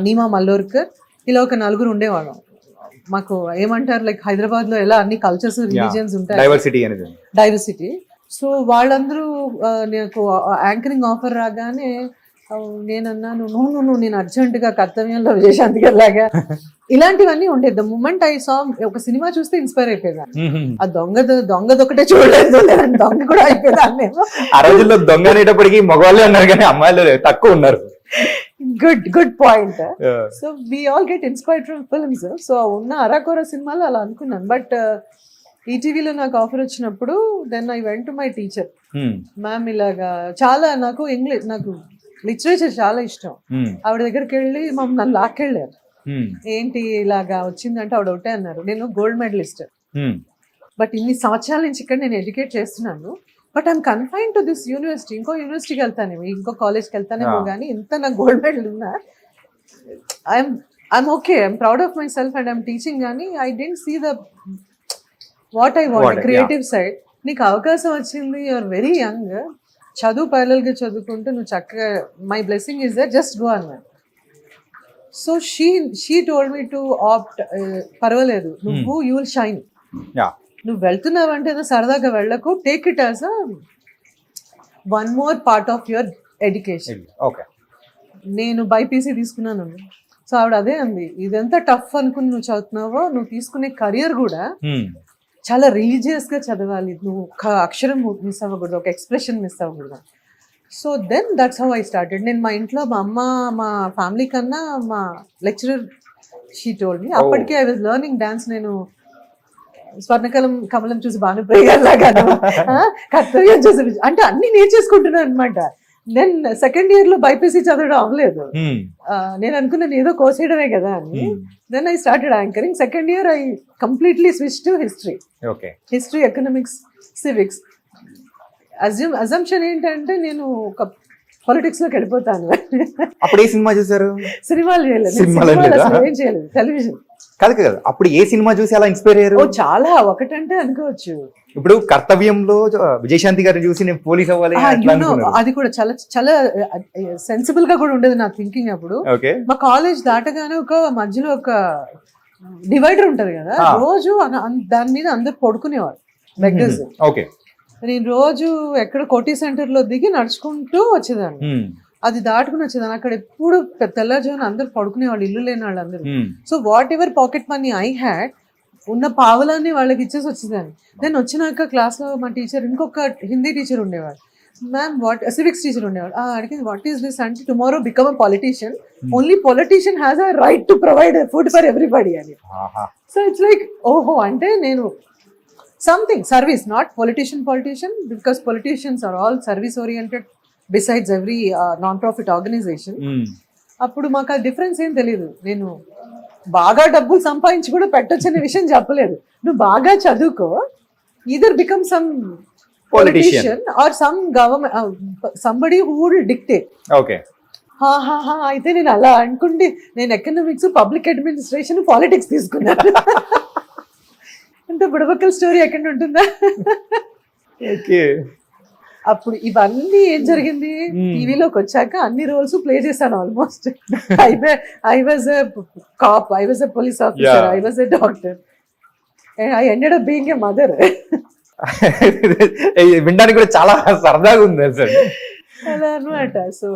Neema Mallorkar, ఇలా ఒక 4 ఉండేవాళ్ళం. మాకు ఏమంటారు, లైక్ హైదరాబాద్ లో ఎలా అన్ని కల్చర్స్ రిలీజియన్స్ ఉంటాయి, డైవర్సిటీ. సో వాళ్ళందరూ నాకు యాంకరింగ్ ఆఫర్ రాగానే నేను అన్నాను, నువ్వు నేను అర్జెంట్ గా కర్తవ్యంలో విజయశాంతి గారి లాగా ఇలాంటివన్నీ ఉండేది. ద మూమెంట్ ఐ సా ఒక సినిమా చూస్తే ఇన్స్పైర్ అయిపోయేదాన్ని. ఆ దొంగదొకటే చూడలేదు, దొంగ కూడా అయిపోయేదాన్ని. ఆ రోజుల్లో దొంగ అనేటప్పటికి మగవాళ్ళే ఉన్నారు కానీ అమ్మాయిలు తక్కువ ఉన్నారు. Good point. So we all get inspired from films. So ఉన్న అరాకొర సినిమాలో అలా అనుకున్నాను. బట్ ఈటీవీలో నాకు ఆఫర్ వచ్చినప్పుడు then I went to my teacher, ma'am ఇలాగా చాలా నాకు ఇంగ్లీష్, నాకు లిటరేచర్ చాలా ఇష్టం. ఆవిడ దగ్గరికి వెళ్ళి నన్ను లాక్కెళ్ళారు. ఏంటి ఇలాగా వచ్చిందంటే ఆవిడ ఒకటే అన్నారు, నేను గోల్డ్ మెడలిస్ట్, బట్ ఇన్ని సంవత్సరాల నుంచి ఇక్కడ నేను ఎడ్యుకేట్ చేస్తున్నాను, but I'm confine to this university. ఇంకో యూనివర్సిటీకి వెళ్తానేమో, ఇంకో కాలేజ్కి వెళ్తానేమో, కానీ ఇంత నాకు గోల్డ్ మెడల్ ఉన్నా I'm okay, I'm proud of myself and I'm teaching. కానీ I don't see the what I want, creative side. నీకు అవకాశం వచ్చింది, యూఆర్ వెరీ యంగ్, చదువు ప్యారలల్గా చదువుకుంటూ నువ్వు చక్కగా, my blessing is that, just go అన్నారు. So she told me to opt, పర్వాలేదు నువ్వు, యూ విల్ షైన్, నువ్వు వెళ్తున్నావంటే సరదాగా వెళ్ళకు, take it as one more part of your education. నేను బైపీసీ తీసుకున్నాను. సో ఆవిడ అదే అంది, ఇదంతా టఫ్ అనుకుని నువ్వు చదువుతున్నావో, నువ్వు తీసుకునే కెరియర్ కూడా చాలా రిలీజియస్ గా చదవాలి, నువ్వు ఒక అక్షరం మిస్ అవ్వకూడదు, ఒక ఎక్స్ప్రెషన్ మిస్ అవ్వకూడదు. So then that's how I started. నేను మా ఇంట్లో మా అమ్మ, మా ఫ్యామిలీ కన్నా మా లెక్చరర్ షీ టోల్డ్ మీ. అప్పటికే ఐ వాజ్ లెర్నింగ్ డాన్స్. నేను కమలం చూసి భానుప్రియ లాగా, కర్తవ్యం చూసి, అంటే అన్ని నేర్చేసుకుంటున్నాను అనమాట. దెన్ సెకండ్ ఇయర్ లో బైపీసీ చదవడం అవ్వలేదు. నేను అనుకున్నాను ఏదో కోసేయడమే కదా అని. Then I started anchoring. Second year I completely switch to history, economics, civics. Assumption ఏంటంటే నేను ఒక పాలిటిక్స్ లోకి వెళ్ళిపోతాను. అప్పుడు ఏ సినిమా చూసారు? సినిమాలు చేయలేదు, ఏం చేయలేదు, టెలివిజన్. కాదు కదా, అప్పుడు ఏ సినిమా చూసి అలా ఇన్స్పైర్ అయ్యారు? చాలా, ఒకటంటే అనుకోవచ్చు. ఇప్పుడు కర్తవ్యంలో విజయశాంతి గారిని చూసి నేను పోలీస్ అవ్వాలి, అది కూడా చాలా చాలా సెన్సిబుల్ గా కూడా ఉండేది నా థింకింగ్ అప్పుడు. మా కాలేజ్ దాటగానే ఒక మధ్యలో ఒక డివైడర్ ఉంటది కదా, రోజు దాని మీద అందరు పడుకునేవారు బెగ్గర్స్. నేను రోజు ఎక్కడ కోటి సెంటర్ లో దిగి నడుచుకుంటూ వచ్చేదాన్ని, అది దాటుకుని వచ్చేదాన్ని. అక్కడ ఎప్పుడు తెల్లజామున అందరు పడుకునేవాళ్ళు, ఇల్లు లేని వాళ్ళు అందరూ. So what ever pocket money I had, ఉన్న పావులాన్ని వాళ్ళకి ఇచ్చేసి వచ్చేదాన్ని. దెన్ వచ్చినాక క్లాస్ లో మా టీచర్, ఇంకొక హిందీ టీచర్ ఉండేవాడు, మ్యామ్ సివిక్స్ టీచర్ ఉండేవాడు, అడిగింది వాట్ ఈస్ దిస్ అంటే, tomorrow become a politician, only politician has a right to provide food for everybody అని. సో ఇట్స్ లైక్, ఓహో, అంటే నేను something service, not politician because politicians are all service oriented besides every non-profit organization. అప్పుడు మాకు ఆ difference ఏం తెలియదు. నేను బాగా డబ్బులు సంపాదించి కూడా పెట్టొచ్చనే విషయం చెప్పలేదు. నువ్వు బాగా చదువుకో, either become some politician are some government, somebody who will dictate. అయితే నేను అలా అనుకుంటే నేను ఎకనామిక్స్, పబ్లిక్ అడ్మినిస్ట్రేషన్, పాలిటిక్స్ తీసుకున్నాను. అంటే బుడబక్కల స్టోరీ ఎక్కడ ఉంటుందా? అప్పుడు ఇవన్నీ ఏం జరిగింది, టీవీలోకి వచ్చాక అన్ని రోల్స్ ప్లే చేశాను almost. I was a cop, I was a police officer, I was a doctor, I ended up being a mother. వినడానికి కూడా చాలా సరదాగా ఉంది అలా అనమాట. So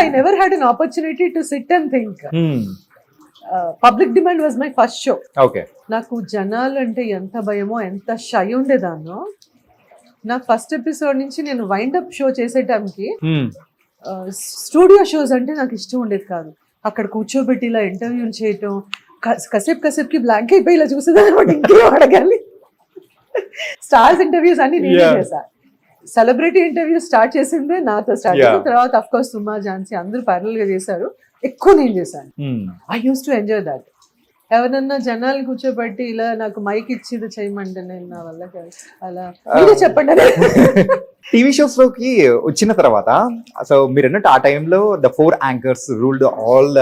I never had an opportunity to sit and think. Public demand was my first show. నాకు జనాలు అంటే ఎంత భయమో, ఎంత షై ఉండేదాన్నో. నా ఫస్ట్ ఎపిసోడ్ నుంచి నేను వైండ్ అప్ షో చేసే టైంకి స్టూడియో షోస్ అంటే నాకు ఇష్టం ఉండేది కాదు. అక్కడ కూర్చోబెట్టి ఇలా ఇంటర్వ్యూలు చేయటం, కసేపుకి బ్లాంక్ అయిపోయి ఇలా చూసేదాన్ని అనమాట. ఇంకేం అడగాలి. స్టార్స్ ఇంటర్వ్యూస్ అన్ని నేనే చేశా. సెలబ్రిటీ ఇంటర్వ్యూ స్టార్ట్ చేసిందే నాతో స్టార్ట్ Yeah. చేసిన తర్వాత అఫ్ కోర్స్ సుమా ఝాన్సీ అందరూ ప్యారల్ గా చేశారు, ఎక్కువ నేను చేశాను. I use to enjoy that. ఎవరన్నా జనాలు కూర్చోబెట్టి ఇలా నాకు మైక్ ఇచ్చి ఇది చేయమంటే నేను నా వల్ల కాదు. అలా మీరే చెప్పండి. టీవీ షోస్ లోకి వచ్చిన తర్వాత సో మీరు అన్నట్టు ఆ టైంలో the 4 anchors ruled all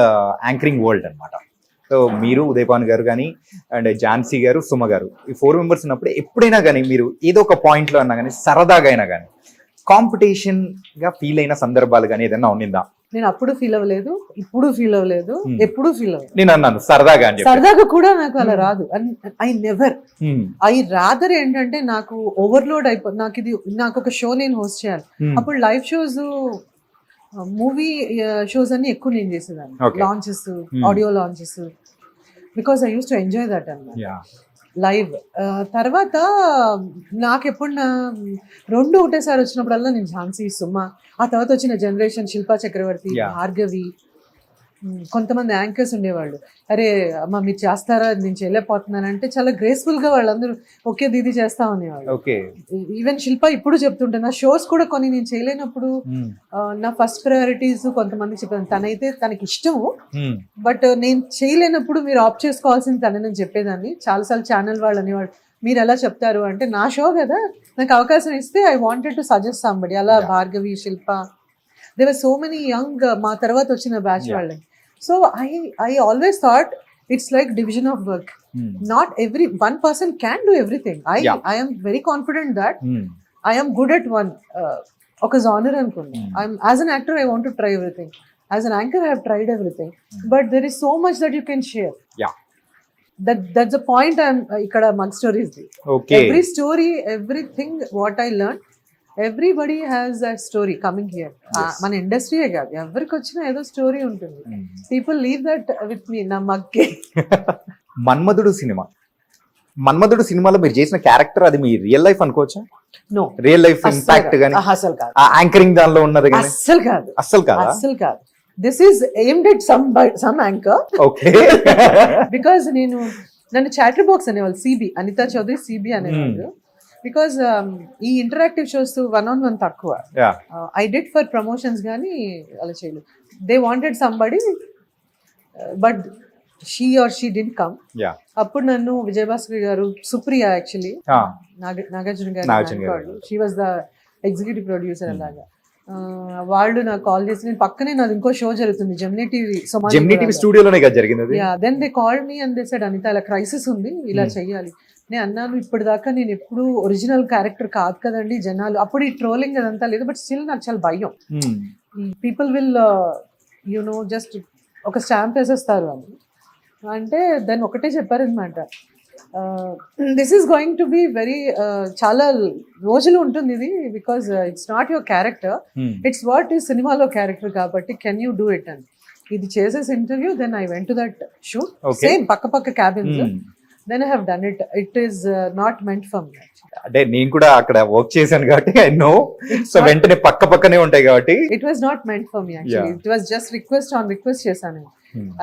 anchoring world అన్నమాట. సో మీరు ఉదయపాన్ గారు కానీ అండ్ ఝాన్సీ గారు, సుమ గారు, ఈ 4 మెంబర్స్ ఉన్నప్పుడు ఎప్పుడైనా కానీ మీరు ఏదో ఒక పాయింట్ లో అన్నా కానీ సరదాగా అయినా కానీ కాంపిటీషన్ గా ఫీల్ అయిన సందర్భాలు కానీ ఏదైనా ఉండిందా? నేను అప్పుడు ఫీల్ అవ్వలేదు, ఇప్పుడు ఫీల్ అవ్వలేదు, ఎప్పుడు ఫీల్ అవ్వలేదు. నేను అన్నాను సరదాగా అని చెప్పి. సరదాగా కూడా నాకు అలా రాదు. ఐ నెవర్, ఐ రాదర్ ఏంటంటే నాకు ఓవర్లోడ్ అయిపోతుంది. నాకు ఒక షో నేను హోస్ట్ చేయాలి. అప్పుడు లైవ్ షోస్, మూవీ షోస్ అన్ని ఎక్కువ నేను చేసేదాన్ని. Okay. Launches, audio launches, because I use to enjoy that అన్నమాట. లైవ్ తర్వాత నాకు ఎప్పుడు రెండు ఒకటేసారి వచ్చినప్పుడల్లా నేను ఝాన్సీ, సుమ, ఆ తర్వాత వచ్చిన జనరేషన్ శిల్పా చక్రవర్తి, భార్గవి, కొంతమంది యాంకర్స్ ఉండేవాళ్ళు. అరే అమ్మ మీరు చేస్తారా, నేను చేయలేకపోతున్నానంటే చాలా గ్రేస్ఫుల్ గా వాళ్ళందరూ ఓకే దీది చేస్తా అనేవాళ్ళు. ఈవెన్ శిల్ప ఇప్పుడు చెప్తుంటే నా షోస్ కూడా కొన్ని నేను చేయలేనప్పుడు నా ఫస్ట్ ప్రయారిటీస్ కొంతమంది చెప్పాను. తనైతే తనకి ఇష్టము, బట్ నేను చేయలేనప్పుడు మీరు ఆప్ చేసుకోవాల్సింది తనని చెప్పేదాన్ని. చాలాసార్లు ఛానల్ వాళ్ళు అనేవాళ్ళు మీరు ఎలా చెప్తారు అంటే నా షో కదా, నాకు అవకాశం ఇస్తే I wanted to suggest somebody. అలా భార్గవి, శిల్ప, there were so many young మా తర్వాత వచ్చిన బ్యాచ్ వాళ్ళని. So I always thought it's like division of work. Not one person can do everything. I am very confident that I am good at one ఒక genre అనుకోండి. As an actor I want to try everything. As an anchor I have tried everything. But there is so much that you can share. That's the point ఇక్కడ mug stories. Every story, everything what I learned, everybody has a story coming here. మన ఇండస్ట్రీయే కాదు, ఎవరికి వచ్చినా ఏదో story ఉంటుంది. People leave that with me. నా మగ్గే మన్మధుడు సినిమాలో మీరు చేసిన క్యారెక్టర్ అది మీ రియల్ లైఫ్ అనుకోవచ్చా? నో, రియల్ లైఫ్ ఇంపాక్ట్ గానీ అసలు కాదు. యాంకరింగ్ దానిలో ఉన్నది కానీ అస్సలు కాదు. This is aimed at some anchor. Okay. Because నన్ను చాటర్ బాక్స్ అనేవాళ్ళు, సిబి అనితా చౌదరి సిబి అనేవాళ్ళు. బికాజ్ ఈ ఇంటరాక్టివ్ షోస్ 1-on-1 తక్కువ. ఐ డిడ్ ఫర్ ప్రమోషన్స్ కానీ అలా చేయలేదు. They wanted somebody but she or she did come. అప్పుడు నన్ను విజయభాస్కర్ గారు, సుప్రియ యాక్చువల్లీ నాగార్జున గారు, she was the executive producer. అలాగా వాళ్ళు నాకు కాల్ చేసి, నేను పక్కనే నాది ఇంకో షో జరుగుతుంది జెమినీ టీవీ స్టూడియోలోనే జరిగింది. Then they called me and they said Anitha ఇలా క్రైసిస్ ఉంది, ఇలా చెయ్యాలి. నేను అన్నాను ఇప్పటిదాకా నేను ఎప్పుడు ఒరిజినల్ క్యారెక్టర్ కాదు కదండి, జనాలు అప్పుడు ఈ ట్రోలింగ్ అదంతా లేదు, బట్ స్టిల్ నాకు చాలా భయం. పీపుల్ విల్ యునో జస్ట్ ఒక స్టాంప్ వేసేస్తారు అని అంటే దాన్ని ఒకటే చెప్పారనమాట, this is going to be very చాలా రోజులు ఉంటుంది ఇది, because it's not your character, it's what ఈ సినిమాలో క్యారెక్టర్ కాబట్టి కెన్ యూ డూ ఇట్ అని. ఇది చేసేసి interview, then I went to that shoot, same పక్క cabins. Then I have done it. It is not meant for me. అంటే నేను కూడా అక్కడ వర్క్ చేశాను కాబట్టి ఐ నో. సో వెంటనే పక్కనే ఉంటాయి కాబట్టి it was not meant for me actually. It was just request చేశాను.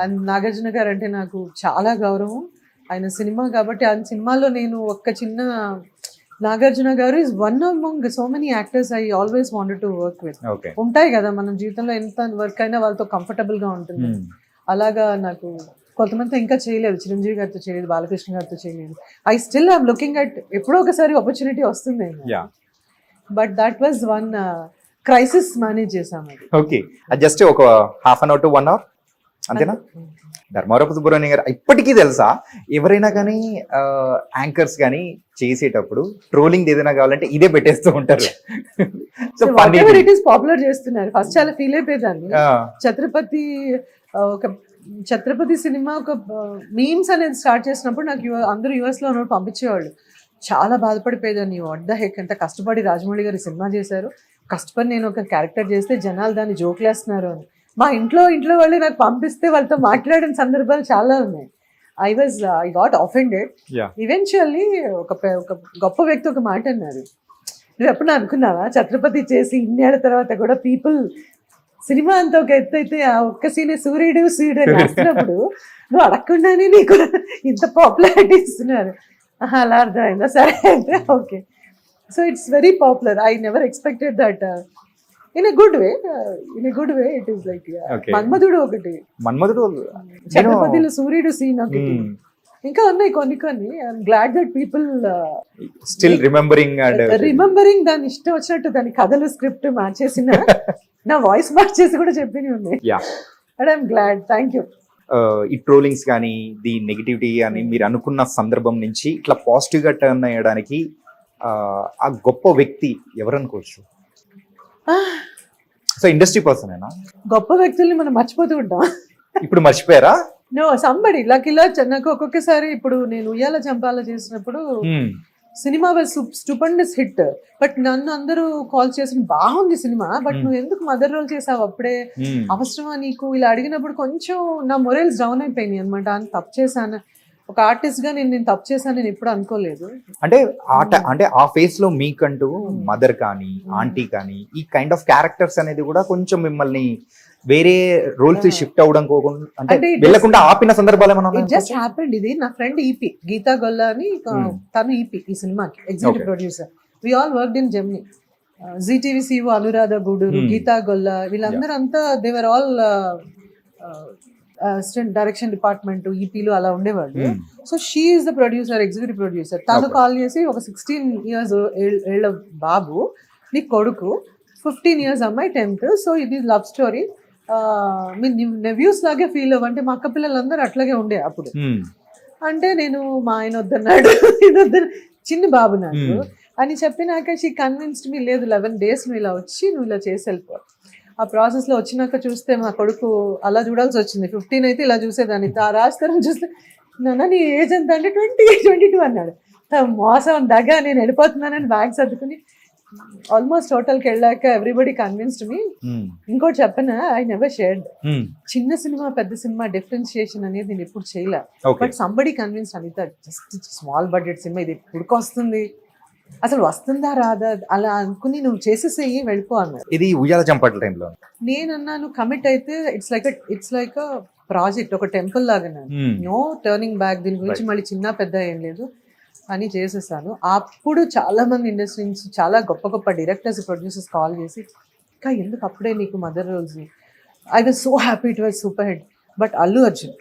అండ్ నాగార్జున గారు అంటే నాకు చాలా గౌరవం. ఆయన సినిమా కాబట్టి ఆ సినిమాలో నేను ఒక్క చిన్న నాగార్జున గారు is one among so many actors I always wanted to work with. ఉంటాయి కదా మనం జీవితంలో ఎంత వర్క్ అయినా వాళ్ళతో కంఫర్టబుల్ గా ఉంటుంది. అలాగా నాకు కొంతమంది ఇంకా చేయలేదు, చిరంజీవి గారితో చేయలేదు, బాలకృష్ణ గారితో చేయలేదు. I still I'm looking at ఎప్పుడో ఒకసారి ఆపర్చునిటీ వస్తుంది. But that was one crisis manage చేసాం. అది ఓకే, అది జస్ట్ ఒక half an hour to 1 hour అంతేనా? ధర్మవరపు సుబ్రహ్మణ్యం గారు ఇప్పటికీ తెలుసా, ఎవరైనా కానీ యాంకర్స్ కానీ చేసేటప్పుడు ట్రోలింగ్ ఏదైనా కావాలంటే ఇదే పెట్టేస్తూ ఉంటారు. పాపులర్ చేస్తున్నారు. ఫస్ట్ చాలా ఫీల్ అయిపోయేదాన్ని. ఛత్రపతి సినిమా ఒక మీమ్స్ అనేది స్టార్ట్ చేసినప్పుడు నాకు అందరూ US లో ఉన్నప్పుడు పంపించేవాళ్ళు. చాలా బాధపడిపోయేదాన్ని. వాట్ ద హెక్, ఎంత కష్టపడి రాజమౌళి గారు సినిమా చేశారు, కష్టపడి నేను ఒక క్యారెక్టర్ చేస్తే జనాలు దాన్ని జోకులేస్తున్నారు అని. మా ఇంట్లో వాళ్ళు నాకు పంపిస్తే వాళ్ళతో మాట్లాడిన సందర్భాలు చాలా ఉన్నాయి. I got ఆఫెండెడ్. ఈవెన్చువల్లీ ఒక గొప్ప వ్యక్తి ఒక మాట అన్నారు, నువ్వు ఎప్పుడు అనుకున్నావా ఛత్రపతి చేసి ఇన్నేళ్ల తర్వాత కూడా పీపుల్ సినిమా అంతా ఒక ఎత్తు అయితే ఆ ఒక్క సీనే సూర్యుడు అని రాసినప్పుడు నువ్వు అడగకుండానే నీకు ఇంత పాపులారిటీ ఇస్తున్నారు. అలా అర్థమైందా? సరే అయితే okay. So it's very popular. I never expected that in a good way. It is like Okay. మన్మధుడు ఒకటి, మన్మధుడు ఛత్రపతిలో సూర్యుడు సీన్ ఒకటి, ఇంకా ఉన్నాయి కొన్ని. I'm glad that people still remembering and remembering దాని ఇష్టం వచ్చినట్టు దాని కథలు స్క్రిప్ట్ మార్చేసిన నా వాయిస్ మార్చేసి కూడా చెప్పినవి ఉన్నాయి. Yeah and I'm glad. Thank you. ఈ ట్రోలింగ్స్ కానీ ది నెగిటివిటీ కానీ మీరు అనుకున్న సందర్భం నుంచి ఇట్లా పాజిటివ్ గా టర్న్ అయ్యడానికి ఆ గొప్ప వ్యక్తి ఎవరు అనుకోవచ్చు? సో ఇండస్ట్రీ పర్సన్ ఏనా? గొప్ప వ్యక్తుల్ని మనం మర్చిపోతూ ఉంటాం. ఇప్పుడు మర్చిపోయారా? నో, సంబడి లైక్ ఇలా నాకు ఒక్కొక్కసారి ఇప్పుడు నేను ఉయ్యాల చంపాల చేసినప్పుడు సినిమా స్టూపెండస్ హిట్, బట్ నన్ను అందరూ కాల్ చేసిన బాగుంది సినిమా, బట్ నువ్వు ఎందుకు మదర్ రోల్ చేసావు అప్పుడే, అవసరమా నీకు, ఇలా అడిగినప్పుడు కొంచెం నా మొరల్స్ డౌన్ అయిపోయినాయి అనమాట. అని తప్పు చేశాను, ఒక ఆర్టిస్ట్ గా నేను తప్పు చేశాను నేను ఎప్పుడు అనుకోలేదు. అంటే ఆ ఫేస్ లో మీకంటూ మదర్ కానీ ఆంటీ కానీ ఈ కైండ్ ఆఫ్ క్యారెక్టర్స్ అనేది కూడా కొంచెం మిమ్మల్ని వేరే రోల్స్ షిఫ్ట్ అవడం అంటే వెళ్ళకుండా ఆపిన సందర్భాలు ఏమన్నా? It just happened. ఇది నా ఫ్రెండ్ ఈపీ గీతా గొల్లా అని, తను ఈపీ ఈ సినిమాకి executive producer. We all worked in Gemini. GTV CEO Anuradha Guduru, Geetha Golla, వీళ్ళందరూ అంతా they were all assistant direction department ఈపీలు అలా ఉండేవాళ్ళు. So she is the producer, executive producer. తను కాల్ చేసి ఒక 16 years ఏళ్ళ బాబు నీ కొడుకు, 15 years అమ్మాయి 10th, సో ఇది లవ్ స్టోరీ, మీ నెవ్యూస్ లాగే ఫీల్ అవ్వంటే మా అక్క పిల్లలందరూ అట్లాగే ఉండే అప్పుడు. అంటే నేను మా ఆయన వద్దన్నాడు, చిన్న బాబు నాకు అని చెప్పినాక షీ కన్విన్స్డ్ మీ, లేదు 11 days నువ్వు ఇలా వచ్చి నువ్వు ఇలా చేసి వెళ్ళిపో. ఆ ప్రాసెస్ లో వచ్చినాక చూస్తే మా కొడుకు అలా చూడాల్సి వచ్చింది. 15 అయితే ఇలా చూసేదాన్ని, రాస్తారం చూస్తే నాన్న నీ ఏజ్ ఎంత అంటే 22 అన్నాడు. మోసం దగ్గర నేను వెళ్ళిపోతున్నానని బ్యాగ్ సర్దుకుని ఆల్మోస్ట్ హోటల్కి వెళ్ళాక ఎవ్రీబడి కన్విన్స్డ్ మీ. ఇంకోటి చెప్పనా, ఐ నెవర్ షేర్డ్ చిన్న సినిమా పెద్ద సినిమా డిఫరెన్షియేషన్ అనేది నేను ఎప్పుడు చేయలే. But somebody convinced, Anitha just small budget cinema ఇది ఎప్పుడు వస్తుంది, అసలు వస్తుందా రాదా అలా అనుకుని నువ్వు చేసేసేయి వెళ్ళిపో అన్నారు. ఇది ఉయ్యాల చంపట్ల టైంలో నేను అన్నాను కమిట్ అయితే ఇట్స్ లైక్ ప్రాజెక్ట్, ఒక టెంపుల్ లాగా, నో టర్నింగ్ బ్యాక్, దీని గురించి మళ్ళీ చిన్న పెద్ద ఏం లేదు అని చేసేసాను. అప్పుడు చాలా మంది ఇండస్ట్రీ నుంచి చాలా గొప్ప గొప్ప డైరెక్టర్స్ ప్రొడ్యూసర్స్ కాల్ చేసి, ఇంకా ఎందుకు అప్పుడే నీకు mother roles, I was so happy, it was super hit. But Allu Arjun,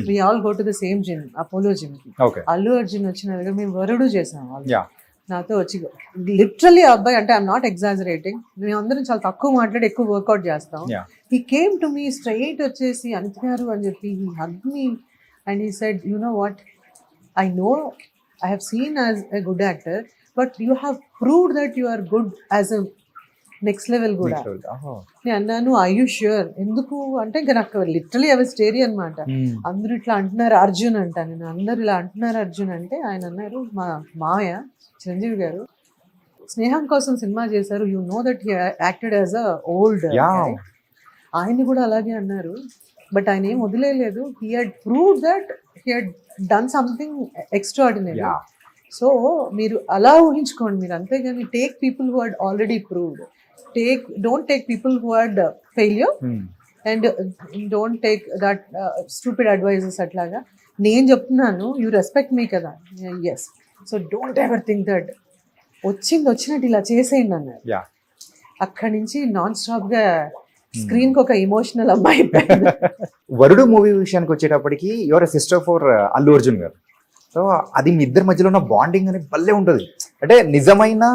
we all go to the same gym, Apollo gym కి. అల్లు అర్జున్ వచ్చిన దగ్గర మేము వరుడు చేసాం. వాళ్ళు నాతో వచ్చి లిటరలీ అబ్బాయి, అంటే ఐఎమ్ నాట్ ఎగ్జాజరేటింగ్, మేము అందరం చాలా తక్కువ మాట్లాడి ఎక్కువ వర్కౌట్ చేస్తాం. He came to me straight వచ్చేసి, అనిత గారు అని చెప్పి, he hugged me and he said, you know what, I know I have seen as a good actor, but you have proved that you are good as a next level good actor. నేను అన్నాను, are you sure? ఎందుకు అంటే ఇంకా నాకు literally I was స్టేరీ అనమాట. అందరూ ఇట్లా అంటున్నారు అర్జున్ అంట, నేను అందరు ఇలా అంటున్నారు అర్జున్ అంటే ఆయన అన్నారు, మా మాయ చిరంజీవి గారు స్నేహం కోసం సినిమా చేశారు, you know that he acted as a old. ఆయన్ని కూడా అలాగే అన్నారు, బట్ ఆయన ఏం వదిలేదు. He had proved that he had done something extraordinary. So మీరు అలా ఊహించుకోండి మీరు, అంతేగాని take people who had already proved, don't take people who had failure and don't take that stupid advises. అట్లాగా నేను చెప్తున్నాను, యూ రెస్పెక్ట్ మీ కదా, yes, so don't ever think that వచ్చినట్టు ఇలా చేసేయండి అన్నారు. అక్కడి నుంచి నాన్ స్టాప్ గా స్క్రీన్ కి ఒక ఎమోషనల్ అమ్మాయి. వరుడు మూవీ విషయానికి వచ్చేటప్పటికి your sister for Allu Arjun గారు. సో అది మీ ఇద్దరి మధ్యలో ఉన్న బాండింగ్ అనేది భలే ఉంటుంది. అంటే నిజమైన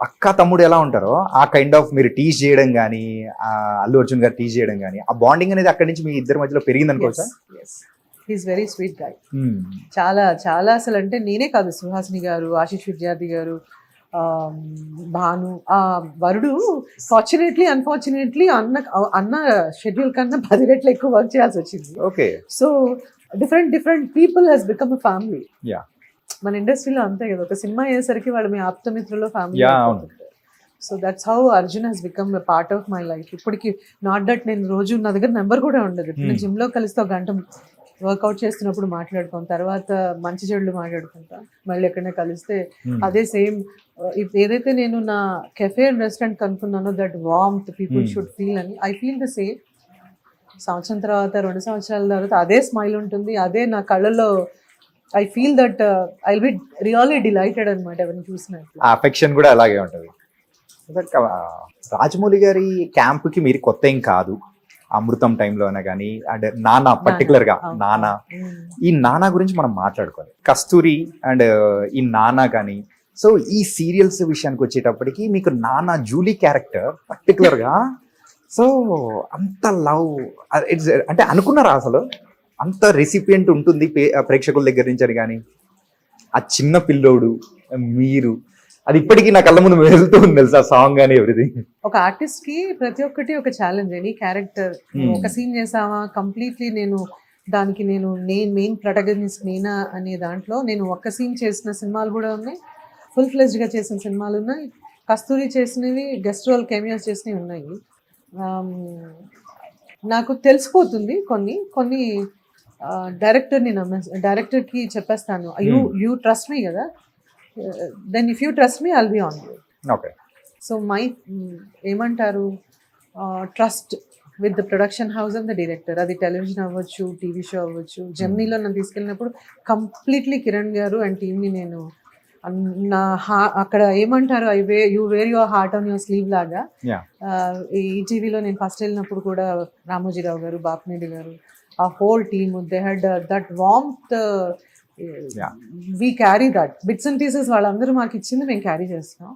అక్క తమ్ముడు ఎలా ఉంటారో ఆ కైండ్ ఆఫ్ మీరు టీజ్ చేయడం కానీ, అల్లు అర్జున్ గారు టీజ్ చేయడం కానీ, ఆ బాండింగ్ అనేది అక్కడి నుంచి మీ ఇద్దరి మధ్యలో పెరిగింది అనుకోవచ్చా? He's very sweet guy. చాలా చాలా అసలు అంటే నేనే కాదు, సుహాసిని గారు, ఆశిష్ విద్యార్థి గారు, భాను, ఆ వరుడు ఫార్చునేట్లీ అన్ఫార్చునేట్లీ అన్న షెడ్యూల్ కన్నా 10 రెట్లు ఎక్కువ వర్క్ చేయాల్సి వచ్చింది. Okay, so different people he's become a family. మన ఇండస్ట్రీలో అంతే కదా, ఒక సినిమా అయ్యేసరికి వాళ్ళు మీ ఆప్తమిత్రులు family. So that's how Arjun he's become a part of my life. ఇప్పటికి నాట్ దట్ నేను రోజు నా దగ్గర నెంబర్ కూడా ఉండదు, నేను జిమ్ లో కలిస్తే ఒక గంట వర్కౌట్ చేస్తున్నప్పుడు మాట్లాడుకోం, తర్వాత మంచి చెడులు మాట్లాడుకుంటా, మళ్ళీ ఎక్కడైనా కలిస్తే అదే సేమ్. ఏదైతే నేను నా కెఫే అండ్ రెస్టారెంట్ కనుక్కున్నానో, that warmth people should feel అని, ఐ ఫీల్ ద సేమ్. సంవత్సరం తర్వాత 2 సంవత్సరాల తర్వాత అదే స్మైల్ ఉంటుంది, అదే నా కళ్ళల్లో I feel that I will be really delighted అనమాట ఎవరిని చూసినట్లు. ఆ అఫెక్షన్ కూడా అలాగే ఉంటుంది. రాజమౌళి గారి క్యాంప్కి మీరు కొత్త ఏం కాదు, అమృతం టైంలోనే కానీ అండ్ నానా పర్టికులర్గా నానా, ఈ నానా గురించి మనం మాట్లాడుకోవాలి. కస్తూరి అండ్ ఈ నానా కానీ, సో ఈ సీరియల్స్ విషయానికి వచ్చేటప్పటికి మీకు నానా జూలీ క్యారెక్టర్ పర్టికులర్గా సో అంత లవ్ ఇట్స్ అంటే అనుకున్నారా అసలు అంత రెసిపియంట్ ఉంటుంది ప్రేక్షకుల దగ్గర నుంచి అని? కానీ ఆ చిన్న పిల్లోడు మీరు అది ఇప్పటికీ నా కళ్ళ ముందు వెళ్తూ ఉంది తెలుసా, సాంగ్ అని ఎవ్రీథింగ్. ఒక ఆర్టిస్ట్ కి ప్రతి ఒక్కటి ఒక ఛాలెంజ్. ఎనీ క్యారెక్టర్ ఒక సీన్ చేసావా కంప్లీట్లీ నేను దానికి నేను మెయిన్ ప్రొటగనిస్ట్ నేనా అనే దాంట్లో నేను ఒక్క సీన్ చేసిన సినిమాలు కూడా ఉన్నాయి, ఫుల్ ఫ్లెజ్డ్ గా చేసిన సినిమాలు ఉన్నాయి, కస్తూరి చేసినవి గెస్ట్ రోల్ కెమియోస్ చేసినవి ఉన్నాయి. నాకు తెలిసిపోతుంది కొన్ని డైరెక్టర్ని డైరెక్టర్కి చెప్పేస్తాను, యూ ట్రస్ట్ మీ కదా, then if you trust me I'll be on you. Okay. So ఏమంటారు trust with the production house and the director. అది టెలివిజన్ అవ్వచ్చు, టీవీ షో అవ్వచ్చు. జర్నీలో నన్ను తీసుకెళ్ళినప్పుడు కంప్లీట్లీ కిరణ్ గారు అండ్ టీమ్ని నేను అక్కడ ఏమంటారు you wear your heart on your sleeve లాగా. ఈ టీవీలో నేను ఫస్ట్ వెళ్ళినప్పుడు కూడా రామోజీరావు గారు, బాపినేడి గారు, ఆ whole team they had that warmth. We carry that bits and pieces వాళ్ళందరూ మాకు ఇచ్చింది మేము క్యారీ చేస్తాం.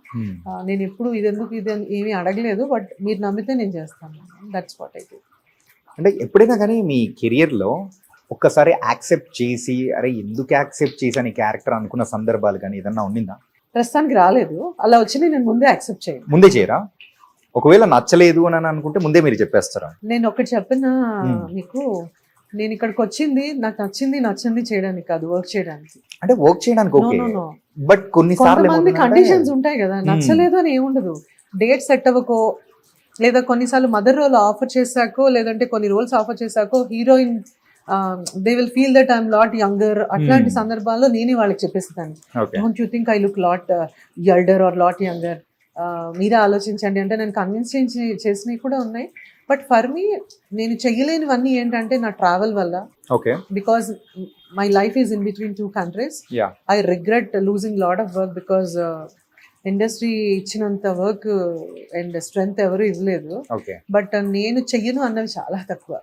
నేను ఎప్పుడు ఇది ఏమీ అడగలేదు, బట్ మీరు నమ్మితే నేను చేస్తాను. That's what I do. అంటే ఎప్పుడైనా కానీ మీ కెరియర్లో ఒక్కసారి యాక్సెప్ట్ చేసి అరే ఎందుకు యాక్సెప్ట్ చేశాను ఈ క్యారెక్టర్ అనుకున్న సందర్భాలు కానీ ఏదన్నా ఉండిందా? ప్రస్తుతానికి రాలేదు. అలా వచ్చింది నేను ముందే యాక్సెప్ట్ చేయను. ముందే చేయరా? ఒకవేళ నచ్చలేదు అని అనుకుంటే ముందే మీరు చెప్పేస్తారా? నేను ఒకటి చెప్పిన మీకు, నేను ఇక్కడికి వచ్చింది నాకు నచ్చింది చేయడానికి కాదు, వర్క్ చేయడానికి. అంటే వర్క్ చేయడానికి ఓకే, బట్ కొంతమంది కండిషన్స్ ఉంటాయి కదా, నచ్చలేదు అని ఏముండదు. డేట్ సెట్ అవ్వకో, లేదా కొన్నిసార్లు మదర్ రోల్ ఆఫర్ చేశాకో, లేదంటే కొన్ని రోల్స్ ఆఫర్ చేశాకో heroine they will feel that I'm lot younger. అట్లాంటి సందర్భాల్లో నేనే వాళ్ళకి చెప్పేస్తాను, don't you think I look lot elder or lot younger, మీరే ఆలోచించండి అంటే. నేను కన్విన్స్ చేసినవి కూడా ఉన్నాయి. బట్ ఫర్ మీ నేను చెయ్యలేనివన్నీ ఏంటంటే నా ట్రావెల్ వల్ల, because my life is in between 2 countries. I regret losing lot of work because industry ఇచ్చినంత వర్క్ అండ్ స్ట్రెంగ్త్ ఎవరు ఇవ్వలేదు. బట్ నేను చెయ్యను అన్నవి చాలా తక్కువ.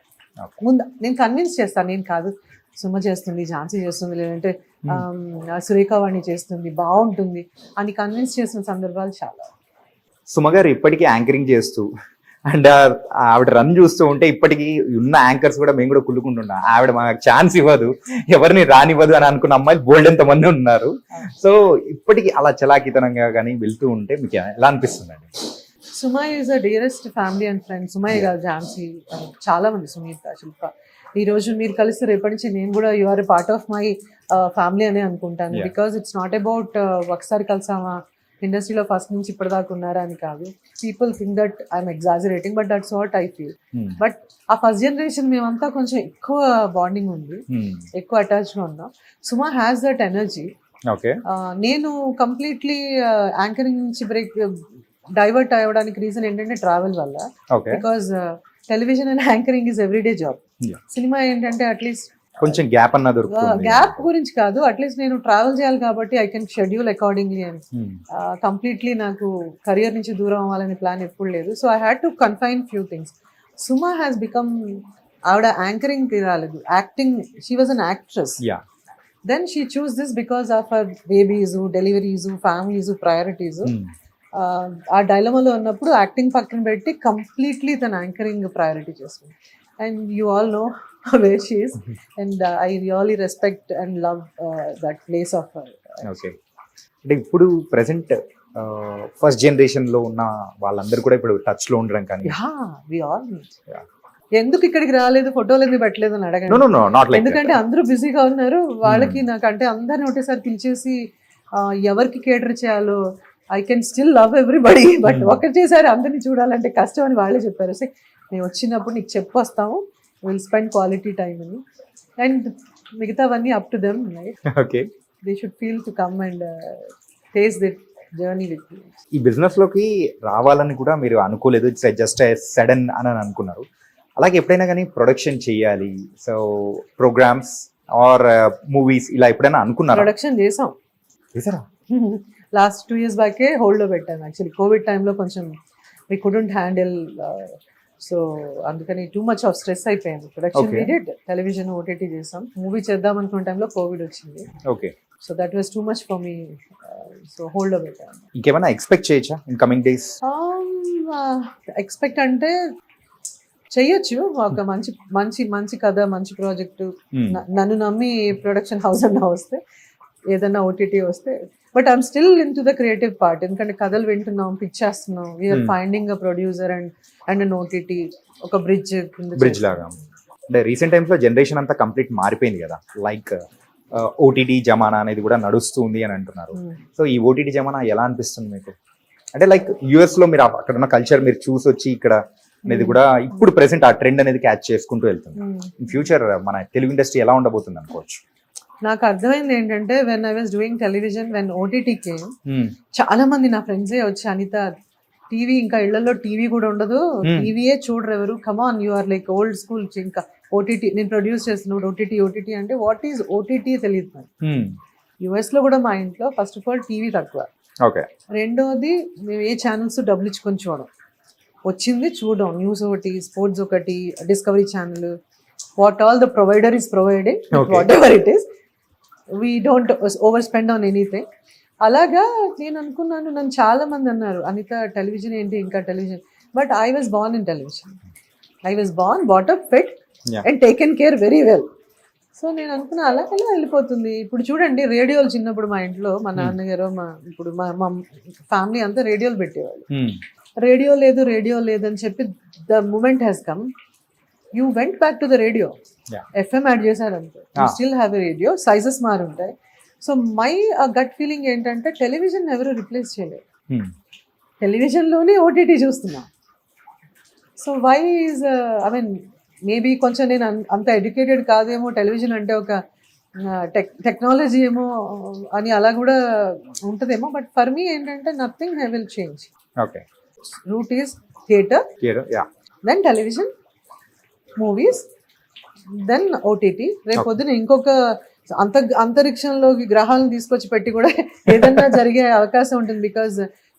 ముందు నేను కన్విన్స్ చేస్తాను, నేను కాదు సుమ చేస్తుంది, ఝాన్సీ చేస్తుంది, లేదంటే సురేఖావాణి చేస్తుంది, బాగుంటుంది అని కన్విన్స్ చేసిన సందర్భాలు చాలా. సుమ గారు ఇప్పటికీ యాంకరింగ్ చేస్తూ అండ్ ఆవిడ రన్ చూస్తూ ఉంటే ఇప్పటికీ ఉన్న యాంకర్స్ కూడా మేము కూడా కుళ్ళుకుంటున్నాం, ఆవిడ మాకు ఛాన్స్ ఇవ్వదు, ఎవరిని రానివ్వదు అని అనుకున్న అమ్మాయిలు బోల్డ్ ఎంతమంది ఉన్నారు. సో ఇప్పటికీ అలా చలాకితనంగా కానీ వెళ్తూ ఉంటే మీకు ఎలా అనిపిస్తుందండి? Suma is a dearest family and friend. Sumayya garu, Jhansi, చాలా మంది, సునీత, శిల్ప, ఈ రోజు మీరు కలిసి రేపటి నుంచి నేను కూడా you are a part of my family అనే అనుకుంటాను. బికాస్ ఇట్స్ నాట్ అబౌట్ ఒకసారి కలిసామా ఇండస్ట్రీలో ఫస్ట్ నుంచి ఇప్పటిదాకా ఉన్నారా అని కాదు. People think that I'm exaggerating, but that's what I feel. But ఆ ఫస్ట్ జనరేషన్ మేమంతా కొంచెం ఎక్కువ బాండింగ్ ఉంది, ఎక్కువ అటాచ్గా ఉన్నాం. సుమా హ్యాస్ దట్ ఎనర్జీ. నేను కంప్లీట్లీ యాంకరింగ్ నుంచి డైవర్ట్ అవ్వడానికి రీజన్ ఏంటంటే ట్రావెల్ వల్ల. Because television and anchoring is everyday job. Cinema ఏంటంటే అట్లీస్ట్ కొంచెం గ్యాప్ అన్నది దొరుకుతుంది. గ్యాప్ గురించి కాదు, అట్లీస్ట్ నేను ట్రావెల్ చేయాలి కాబట్టి ఐ కెన్ షెడ్యూల్ అకార్డింగ్లీ అని. కంప్లీట్లీ నాకు కెరియర్ నుంచి దూరం అవ్వాలనే ప్లాన్ ఎప్పుడు లేదు. So I had to confine few things. Suma has become, ఆవిడ యాంకరింగ్ రాలేదు, acting, she was an actress. Then she choose this because of her babies, deliveries, families, priorities. ఆ డైలమాలో ఉన్నప్పుడు యాక్టింగ్ పక్కన పెట్టి కంప్లీట్లీ తన యాంకరింగ్ ప్రయారిటీ చేస్తుంది. And you all know where she is, and I really respect and love that place of her. Okay. అంటే ఇప్పుడు present first జనరేషన్లో ఉన్న వాళ్ళందరూ కూడా ఇప్పుడు టచ్లో ఉండడం కానీ, వి ఆల్ ఎందుకు ఇక్కడికి రాలేదు, ఫోటోలు ఎందుకు పెట్టలేదు అని అడగండి. ఎందుకంటే అందరూ బిజీగా ఉన్నారు. వాళ్ళకి నాకంటే అందరిని ఒకటేసారి పిలిచేసి ఎవరికి కేటర్ చేయాలో, I can still love everybody, but ఒకటి చేశారు అందరినీ చూడాలంటే కష్టం అని వాళ్ళే చెప్పారు. సో మేము వచ్చినప్పుడు నీకు చెప్పొస్తాము, విల్ స్పెండ్ క్వాలిటీ టైమ్ అని, అండ్ మిగతావన్నీ up to them, right? Okay. They should feel to come and taste this journey with you. ఈ బిజినెస్లోకి రావాలని కూడా మీరు అనుకోలేదు, ఇట్స్ జస్ట్ సడన్ అని అనుకున్నారు. అలాగే ఎప్పుడైనా కానీ ప్రొడక్షన్ చేయాలి, సో ప్రోగ్రామ్స్ ఆర్ మూవీస్ ఇలా ఎప్పుడైనా అనుకున్నారా? ప్రొడక్షన్ చేసాం. చేశారా? లాస్ట్ 2 years బ్యాకే హోల్డ్ లో పెట్టాను. యాక్చువల్లీ కోవిడ్ టైంలో కొంచెం వి కుడెంట్ హ్యాండిల్, సో అందుకని టూ మచ్ ఆఫ్ స్ట్రెస్ అయిపోయింది. Production Okay. Did, television OTT చేసాం. మూవీ చేద్దాం అనుకున్న టైంలో కోవిడ్ వచ్చింది. Okay. So that was too much for me, so hold లో పెట్టాను. ఇంకేమైనా ఎక్స్పెక్ట్ చేయొచ్చా ఇన్ కమింగ్ డేస్? ఎక్స్పెక్ట్ అంటే చెయ్యొచ్చు. ఒక మంచి మంచి మంచి కథ, మంచి ప్రాజెక్టు, నన్ను నమ్మి ప్రొడక్షన్ హౌస్ అన్నా వస్తే, ఏదన్నా ఓటీటీ వస్తే. But I'm still into the creative part. ఎందుకంటే కథలు వింటున్నాం, పిచ్ చేస్తున్నాం, we're finding a producer and an OTT, ఒక బ్రిడ్జ్ లాగా. అంటే రీసెంట్ టైమ్స్ లో జనరేషన్ అంతా కంప్లీట్ మారిపోయింది కదా, లైక్ ఓటీటీ జమానా అనేది కూడా నడుస్తుంది అని అంటున్నారు. సో ఈ ఓటీటీ జమానా ఎలా అనిపిస్తుంది మీకు? అంటే లైక్ యుఎస్ లో మీరు అక్కడ ఉన్న కల్చర్ మీరు చూసి వచ్చి ఇక్కడ అనేది కూడా ఇప్పుడు ప్రెసెంట్ ఆ ట్రెండ్ అనేది క్యాచ్ చేసుకుంటూ వెళ్తుంది. ఇన్ ఫ్యూచర్ మన తెలుగు ఇండస్ట్రీ ఎలా ఉండబోతుంది అనుకోవచ్చు? నాకు అర్థమైంది ఏంటంటే, when I was doing television, when OTT came, చాలా మంది నా ఫ్రెండ్సే వచ్చి, అనిత టీవీ ఇంకా ఇళ్లలో టీవీ కూడా ఉండదు, టీవీయే చూడరు ఎవరు, come on you are like old school, ఇంకా ఓటీటీ నేను ప్రొడ్యూస్ చేస్తున్నాడు, ఓటీటీ అంటే వాట్ ఈజ్ ఓటీటీ తెలియదు నాకు. యుఎస్ లో కూడా మా ఇంట్లో ఫస్ట్ ఆఫ్ ఆల్ టీవీ తక్కువ, ఓకే. రెండోది మేము ఏ ఛానల్స్ డబ్బులు ఇచ్చుకొని చూడం, వచ్చింది చూడడం. న్యూస్ ఒకటి, స్పోర్ట్స్ ఒకటి, discovery channel, what all the provider is providing, what ever it is, we don't over spend on anything. అలాగా నేను అనుకున్నాను. నన్ను చాలా మంది అన్నారు, అనిత టెలివిజన్ ఏంటి ఇంకా television, but I was born in television. I was born, బాటప్, fit and taken care very well. So నేను అనుకున్నా అలా ఎలా వెళ్ళిపోతుంది. ఇప్పుడు చూడండి, రేడియోలు చిన్నప్పుడు మా ఇంట్లో మా నాన్నగారు, ఇప్పుడు మా ఫ్యామిలీ అంతా రేడియోలు పెట్టేవాళ్ళు. రేడియో లేదు అని చెప్పి the moment has come, you went back to the radio. FM add చేశారంటే you still have a radio, sizes మారి ఉంటాయి. సో మై గట్ ఫీలింగ్ ఏంటంటే, టెలివిజన్ ఎవరు రిప్లేస్ చేయలేదు. టెలివిజన్లోనే ఓటీటీ చూస్తున్నా. So why is I mean maybe కొంచెం నేను అంత ఎడ్యుకేటెడ్ కాదేమో, టెలివిజన్ అంటే ఒక టెక్నాలజీ ఏమో అని అలా కూడా ఉంటుందేమో. బట్ ఫర్ మీ ఏంటంటే, nothing I will change. Okay. Route is theatre, then television, movies, then OTT. రేపు పొద్దున ఇంకొక అంతరిక్షంలోకి గ్రహాలను తీసుకొచ్చి పెట్టి కూడా ఏదన్నా జరిగే అవకాశం ఉంటుంది. Because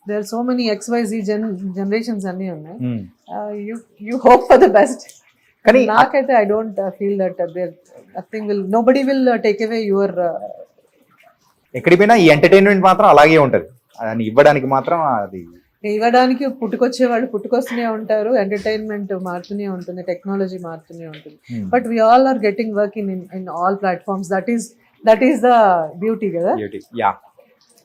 there are so many XYZ generations అన్నీ ఉన్నాయి. You hope for the best. కానీ నాకైతే I don't feel that there nothing will, nobody will take away your. ఎక్కడికి పోయినా ఈ ఎంటర్టైన్మెంట్ మాత్రం అలాగే ఉంటది, అని ఇవ్వడానికి మాత్రం అది ఇవ్వడానికి పుట్టుకొచ్చేవాళ్ళు పుట్టుకొస్తూనే ఉంటారు, ఎంటర్టైన్మెంట్ మారుతూనే ఉంటుంది, టెక్నాలజీ మారుతూనే ఉంటుంది. But we all are getting work in all platforms. That is the beauty కదా.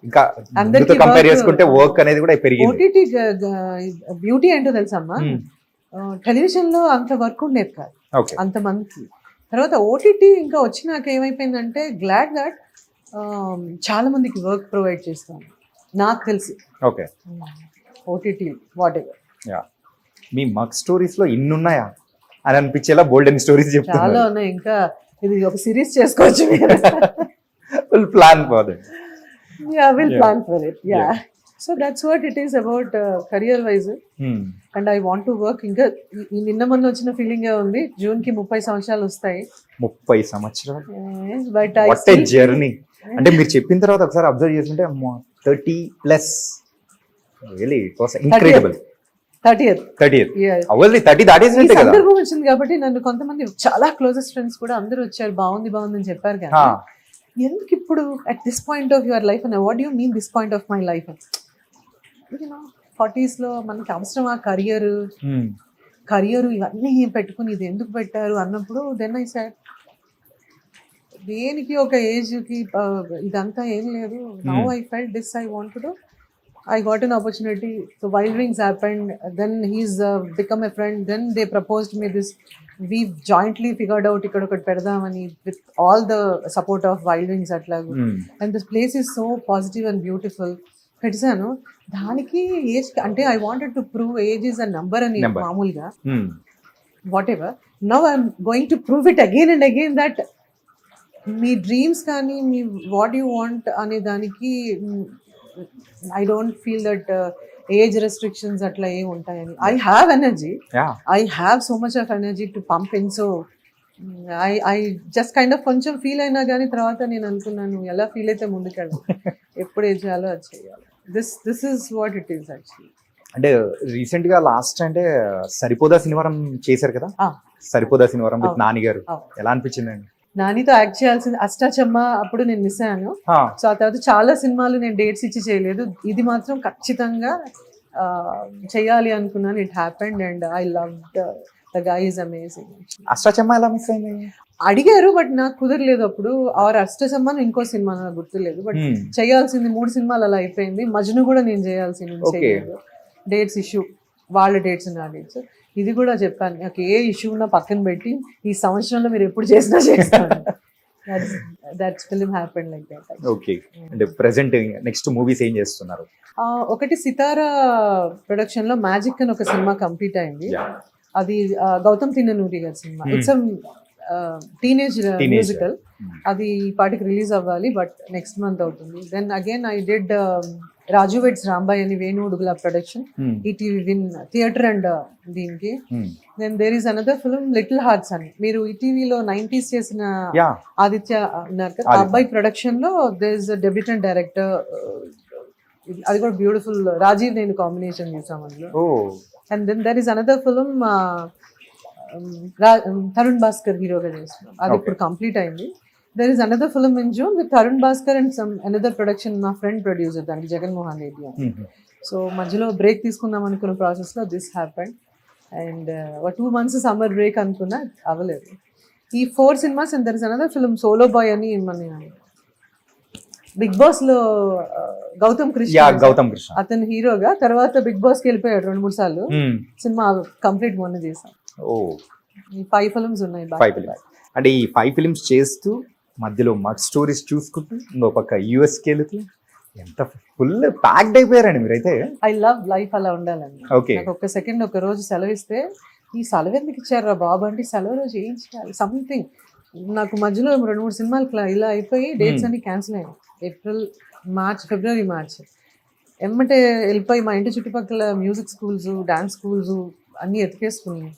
ఇంకా అందరితో కంపేర్ చేసుకుంటే వర్క్ అనేది కూడా పెరిగింది. ఓటీటీ బ్యూటీ ఏంటో తెలుసమ్మా, టెలివిజన్ లో అంత వర్క్ ఉండేది కాదు అంత మంది. తర్వాత ఓటీటీ ఇంకా వచ్చినాక ఏమైపోయిందంటే, గ్లాడ్ దట్ చాలా మందికి వర్క్ ప్రొవైడ్ చేస్తాను నాకు తెలిసి. Okay. OTT what ever. Me mug stories లో ఇన్ని ఉన్నాయా అని అనిపించేలా బోల్డెన్ స్టోరీస్ చెప్తాను. చాలా ఉన్నాయి. ఇంకా ఇది ఒక సిరీస్ చేసుకోవచ్చు మీరు. Will plan for that. Will plan for it. So that's what it is about career wise. And I want to work. ఇంకా నిన్న మొన్న వచ్చిన ఫీలింగ్ ఉంది, జూన్ కి 30 సంవత్సరాలు వస్తాయి. 30 సంవత్సరాలు, బట్ వాట్ ఏ జర్నీ. అంటే మీరు చెప్పిన తర్వాత ఒకసారి అబ్జర్వ్ చేసుకుంటే 30+. Really it was incredible. 30th అవల్ది 30 దాటేసినట్టే కదా. సందర్భం వచ్చింది కాబట్టి నన్ను కొంతమంది చాలా క్లోజెస్ట్ ఫ్రెండ్స్ కూడా అందరూ వచ్చారు, బాగుంది అని చెప్పారు. కానీ ఎందుకు ఇప్పుడు at this point of your life, and what you mean this point of my life? 40s లో మనకి అవసరమా కరియర్ ఇవన్నీ పెట్టుకుని ఇది ఎందుకు పెట్టారు అన్నప్పుడు, దెన్ ఐ సెడ్ దేనికి ఒక ఏజ్కి ఇదంతా ఏం లేదు. Now I felt this, I want to do. I got an opportunity. So Wild Wings happened. Then he's become a friend. Then they proposed me this. We've jointly figured out ikkada okati pedadamani with all the support of Wild Wings atlagu. And this place is so positive and beautiful. Pedisanu daniki age ante I wanted to prove age is a number ani maamulga. Whatever. Now I'm going to prove it again and again that me dreams కానీ me what you want అనే దానికి I don't feel that age restrictions atla em untayani. I have energy. I have so much of energy to pump in. So I just kind of కొంచెం feel అయినా కానీ తర్వాత నేను అనుకున్నాను ఎలా feel అయితే ముందుకెళ్ళాలి, ఎప్పుడు ఏం చేయాలో అది చేయాలి. This is what it is actually. అంటే రీసెంట్ గా లాస్ట్ అంటే సరిపోదా సినిమారం చేశారు కదా, సరిపోదా సినిమారం విత్ నాని గారు, ఎలా అనిపించిందండి? నానితో యాక్ట్ చేయాల్సింది అష్టాచమ్మ, అప్పుడు నేను మిస్ అయ్యాను. సో ఆ తర్వాత చాలా సినిమాలు నేను డేట్స్ ఇచ్చి చేయలేదు, ఇది మాత్రం ఖచ్చితంగా చేయాలి అనుకున్నాను. It happened and I love the guy is amazing. Ashta Chamma ఎలా మిస్ అయింది? అడిగారు బట్ నాకు కుదరలేదు అప్పుడు. ఆర్ అష్టసమ్మని ఇంకో సినిమా నాకు గుర్తులేదు, బట్ చేయాల్సింది 3 సినిమాలు అలా అయిపోయింది. మజ్ను కూడా నేను చేయాల్సింది, చేయలేదు. డేట్స్ ఇష్యూ, వాళ్ళ డేట్స్ నా డేట్స్. ఇది కూడా చెప్పాను, నాకు ఏ ఇష్యూ ఉన్నా పక్కన పెట్టి ఈ సంవత్సరంలో మీరు ఎప్పుడు చేసినా చేస్తాను. That's film happened like that. Okay. అంటే ప్రెసెంట్ నెక్స్ట్ మూవీస్ ఏం చేస్తున్నారు? ఒకటి సితారా ప్రొడక్షన్ లో మ్యాజిక్ అని ఒక సినిమా కంప్లీట్ అయింది. అది గౌతమ్ తిన్ననూరి గారి సినిమా. It's teenage musical. అది ఈ పాటికి రిలీజ్ అవ్వాలి, బట్ నెక్స్ట్ మంత్ అవుతుంది. Then again I did Raju weds Rambai అని Venu Udugula production, ETV Win theatre and దీనికి. Then there is another film Little Hearts అని, మీరు ఈటీవీలో 90s చేసిన ఆదిత్య ఉన్నారు కదా, ఆ అబ్బాయి ప్రొడక్షన్ లో దేర్ ఇస్ డెబ్యూటెంట్ డైరెక్టర్. అది కూడా బ్యూటిఫుల్, రాజీవ్ నేను కాంబినేషన్ చేసాం అందులో. And then there is another film Tarun Bhaskar హీరోగా చేస్తున్నాం, అది ఇప్పుడు కంప్లీట్ అయింది. There is another film in June with Tarun Bhaskar and some another production, మా ఫ్రెండ్ ప్రొడ్యూసర్ దానికి జగన్మోహన్ రెడ్డి అని. సో మధ్యలో బ్రేక్ తీసుకుందాం అనుకున్న ప్రాసెస్లో this happened. And 2 months summer break అనుకున్నా, అవ్వలేదు. ఈ 4 cinemas and there is another film solo boy అని, మన బిగ్ బాస్ లో గౌతమ్ కృష్ణ అతను హీరోగా, తర్వాత బిగ్ బాస్ కి వెళ్ళిపోయాడు 2-3 సార్లు. సినిమా కంప్లీట్ మొన్న చేసాం. ఈ 5 ఫిల్మ్స్ ఉన్నాయి. అంటే ఈ 5 ఫిల్మ్స్ చేస్తూ మధ్యలో మడ్ స్టోరీస్ చూసుకుంటూ ఇంకో పక్క యూఎస్కి వెళుతూ ఎంత ఫుల్ ప్యాక్డ్ అయిపోయారండి మీరైతే. ఐ లవ్ లైఫ్ అలా ఉండాలండి. నాకు ఒక్క సెకండ్ ఒక రోజు సెలవు ఇస్తే, ఈ సెలవు ఎందుకు ఇచ్చారా బాబు అంటే, సెలవు రోజు ఏం చేయాలి సంథింగ్. నాకు మధ్యలో 2-3 సినిమాలు ఇలా అయిపోయి డేట్స్ అన్ని క్యాన్సిల్ అయ్యాయి. ఏప్రిల్, మార్చ్, ఫిబ్రవరి, మార్చ్ ఎమ్మటే వెళ్ళిపోయి మా ఇంటి చుట్టుపక్కల మ్యూజిక్ స్కూల్స్, డాన్స్ స్కూల్స్ అన్ని ఎతికేసుకుని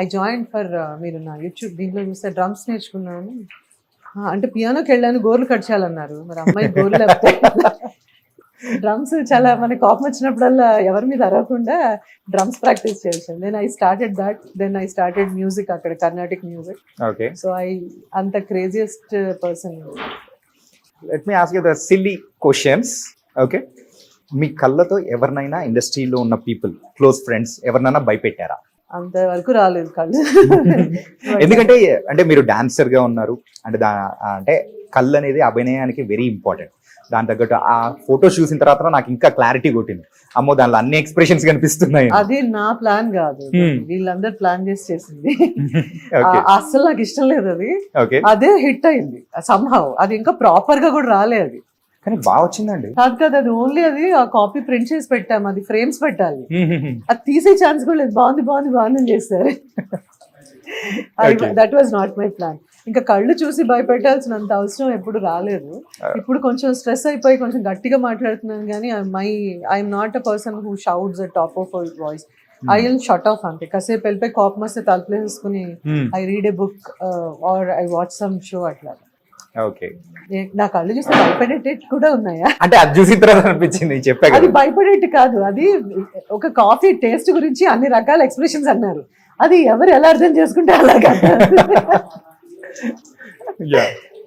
ఐ జాయిన్ ఫర్, మీరు నా యూట్యూబ్ దీంట్లో చూస్తే డ్రమ్స్ నేర్చుకున్నాను. అంటే పియానోకి వెళ్ళాను, గోర్లు కట్ చేయాలన్నారు. మరి అమ్మాయి గోర్లు లేకపోతే డ్రమ్స్ చాలా మనకి కోపం వచ్చినప్పుడల్లా ఎవరి మీద అరవకుండా డ్రమ్స్ ప్రాక్టీస్ చేసాను. Then I started that. Then I started music, అక్కడ కర్ణాటిక్ మ్యూజిక్. సో ఐ అంత craziest person. Let me ask you the silly questions. Okay, మీ కళ్ళతో ఎవరినైనా ఇండస్ట్రీలో ఉన్న పీపుల్, క్లోజ్ ఫ్రెండ్స్ ఎవరినైనా భయపెట్టారా? అంతవరకు రాలేదు కళ్ళు. ఎందుకంటే అంటే మీరు డాన్సర్ గా ఉన్నారు, అంటే అంటే కళ్ళు అనేది అభినయానికి వెరీ ఇంపార్టెంట్. దాని తగ్గట్టు ఆ ఫోటో చూసిన తర్వాత నాకు ఇంకా క్లారిటీ కొట్టింది, అమ్మో దానిలో అన్ని ఎక్స్ప్రెషన్స్ కనిపిస్తున్నాయి. అది నా ప్లాన్ కాదు, వీళ్ళందరూ ప్లాన్ చేసి చేసింది. అస్సలు నాకు ఇష్టం లేదు అది. అదే హిట్ అయింది సంహవ్. అది ఇంకా ప్రాపర్ గా కూడా రాలేదు, కానీ బాగా వచ్చిందండి. కాదు అది ఓన్లీ అది ఆ కాపీ ప్రింట్ చేసి పెట్టాము, అది ఫ్రేమ్స్ పెట్టాలి, అది తీసే ఛాన్స్ కూడా లేదు. బాగుంది చేస్తారు. That was not my plan. ఇంకా కళ్ళు చూసి భయపెట్టాల్సినంత అవసరం ఎప్పుడు రాలేదు. ఇప్పుడు కొంచెం స్ట్రెస్ అయిపోయి కొంచెం గట్టిగా మాట్లాడుతున్నాను, కానీ I'm not a person who shouts at top of voice. I will shut off అంతే. కాసేపు వెళ్ళిపోయి కోపం వస్తే తలుపులేసుకుని I read a book or I watch some show అట్లా. ఓకే, నా కళ్ళు చూస్తే భయపడేటట్టు కూడా ఉన్నాయా అంటే అది చూసిన తర్వాత అనిపించింది చెప్పాను. అది భయపడేట్టు కాదు, అది ఒక కాఫీ టేస్ట్ గురించి అన్ని రకాల ఎక్స్ప్రెషన్స్ అన్నారు. అది ఎవరు ఎలా అర్థం చేసుకుంటే అలాగా.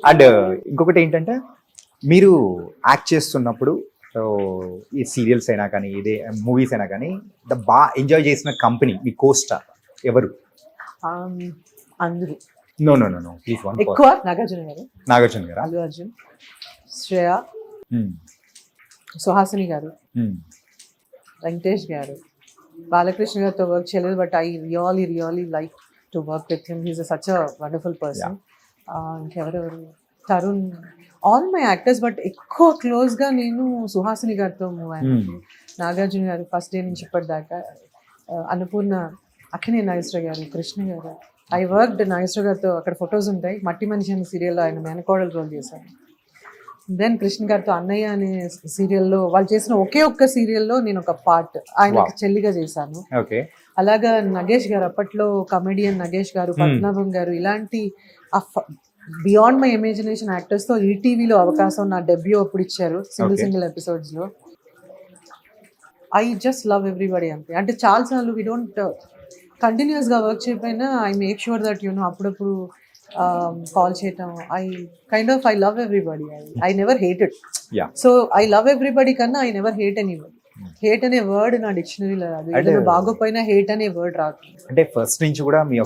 అండ్ ఇంకొకటి ఏంటంటే, మీరు యాక్ట్ చేస్తున్నప్పుడు ఈ సీరియల్స్ అయినా కానీ ఇదే మూవీస్ అయినా కానీ బాగా ఎంజాయ్ చేసిన కంపెనీ మీ కోస్టార్ ఎవరు? అందరూ. No no no no please one. ఎక్కువ నాగార్జున గారు, అల్లు అర్జున్, శ్రేయ, సుహాసిని గారు, వెంకటేష్ గారు. బాలకృష్ణ గారితో వర్క్ చేయలేదు, but I really like to work with him. He's such a wonderful person. ఇంకెవరెవరు, Tarun, all my actors. But ఎక్కువ క్లోజ్గా నేను సుహాసిని గారితో మూవ్ అయ్యాను. నాగార్జున గారు ఫస్ట్ డే నుంచి ఇప్పటిదాకా, అన్నపూర్ణ, అక్కినే నాగేశ్వర గారు, కృష్ణ గారు. ఐ వర్క్డ్ నాగేశ్వర గారితో, అక్కడ ఫొటోస్ ఉంటాయి. మట్టి మనిషి అనే సీరియల్లో ఆయన మేనకోడలు రోల్ చేశాను. దెన్ కృష్ణ గారితో అన్నయ్య అనే సీరియల్లో వాళ్ళు చేసిన ఒకే ఒక్క సీరియల్లో నేను ఒక పార్ట్ ఆయనకి చెల్లిగా చేశాను. ఓకే. అలాగా నగేష్ గారు అప్పట్లో కమెడియన్ నగేష్ గారు, పద్మనాభం గారు ఇలాంటి బియాండ్ మై ఇమాజినేషన్ యాక్టర్స్ తో ఈటీవీలో అవకాశం నా డెబ్యూ అప్పుడు ఇచ్చారు సింగిల్ ఎపిసోడ్స్ లో. ఐ జస్ట్ లవ్ ఎవ్రీబడి అంతే. అంటే చాలాసార్లు వీ డోంట్ కంటిన్యూస్ గా వర్క్ చేయకపోయినా ఐ మేక్ షూర్ దట్ అప్పుడప్పుడు కాల్ చేయటం. I love everybody. I never hated. So I love everybody కన్నా I never hate anybody. Hate అనే వర్డ్ నా డిక్షనరీలో రాదు. ఏదైనా బాగోపోయినా హేట్ అనే వర్డ్ రాదు. అంటే ఫస్ట్ నుంచి కూడా మీ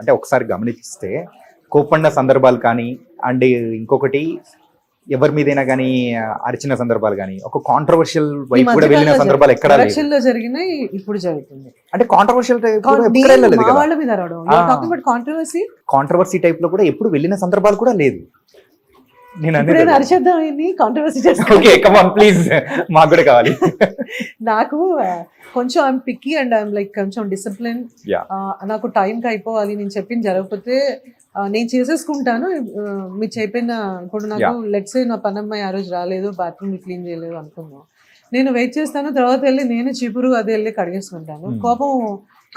అంటే ఒకసారి గమనిస్తే కోపండ సందర్భాలు కానీ అండ్ ఇంకొకటి ఎవరి మీదైనా కానీ అరిచిన సందర్భాలు కానీ ఒక కాంట్రవర్షియల్ వైపు కూడా వెళ్ళిన సందర్భాలు ఎక్కడా లేదు. ఎలక్షన్ లో జరిగినాయి, ఇప్పుడు జరుగుతుంది. అంటే కాంట్రవర్షియల్ వాళ్ళ మీద రావడం కాంట్రవర్సీ టైప్ లో కూడా ఎప్పుడు వెళ్ళిన సందర్భాలు కూడా లేదు. నేను అరిచేద్దాం కాంట్రవర్సీ ప్లీజ్ మాకు కూడా కావాలి. నాకు కొంచెం I'm picky and I'm like కొంచెం డిసిప్లిన్. నాకు టైంకి అయిపోవాలి. నేను చెప్పింది జరగకపోతే నేను చేసేసుకుంటాను. మీరు చెప్పిన ఇప్పుడు నాకు లెట్స్ నా పనమ్మాయి ఆ రోజు రాలేదు, బాత్రూమ్ క్లీన్ చేయలేదు అనుకున్నాను, నేను వెయిట్ చేస్తాను. తర్వాత వెళ్ళి నేను చీపురు అది వెళ్ళి కడిగేసుకుంటాను. కోపం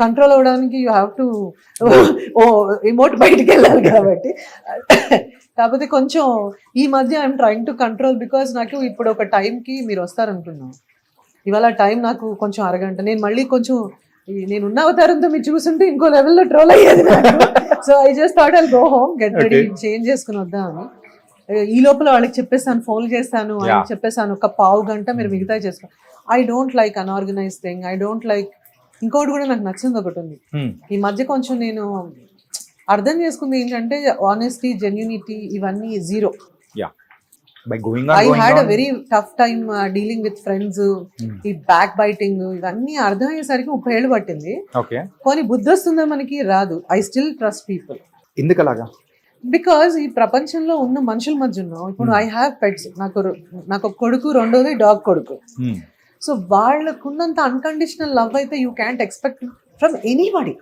కంట్రోల్ అవ్వడానికి యూ హ్యావ్ టు ఇమోట్ బయటికి వెళ్ళాలి కాబట్టి. కాకపోతే కొంచెం ఈ మధ్య I'm trying to control because నాకు ఇప్పుడు ఒక టైంకి మీరు వస్తారనుకున్నాను. ఇవాళ టైం నాకు కొంచెం అరగంట. నేను మళ్ళీ కొంచెం నేనున్న అవతారంతో మీరు చూస్తుంటే ఇంకో లెవెల్లో ట్రోల్ అయ్యేది. So I just thought I'll go home, get ready, change చేసుకుని వద్దామని. ఈ లోపల వాళ్ళకి చెప్పేస్తాను, ఫోన్ చేస్తాను, వాళ్ళకి చెప్పేస్తాను ఒక పావు గంట మీరు మిగతా చేసుకో. I don't like unorganised thing. I don't like. ఇంకోటి కూడా నాకు నచ్చింది ఒకటి ఉంది ఈ మధ్య కొంచెం నేను అర్థం చేసుకుంది ఏంటంటే ఆనెస్టీ, జెన్యూనిటీ ఇవన్నీ zero. I had a very tough time dealing with friends. ఈ బ్యాక్ బైటింగ్ ఇవన్నీ అర్థమయ్యేసరికి 30 ఏళ్ళు పట్టింది. కానీ బుద్ధి వస్తుందా మనకి? రాదు. I still trust people. ఎందుకు అలాగా? బికాజ్ ఈ ప్రపంచంలో ఉన్న మనుషుల మధ్య ఉన్నాం. ఇప్పుడు ఐ హ్యావ్ పెట్స్. నాకు ఒక కొడుకు, రెండోది డాగ్ కొడుకు. సో వాళ్ళకున్నంత అన్కండిషనల్ లవ్ అయితే you can't expect from anybody.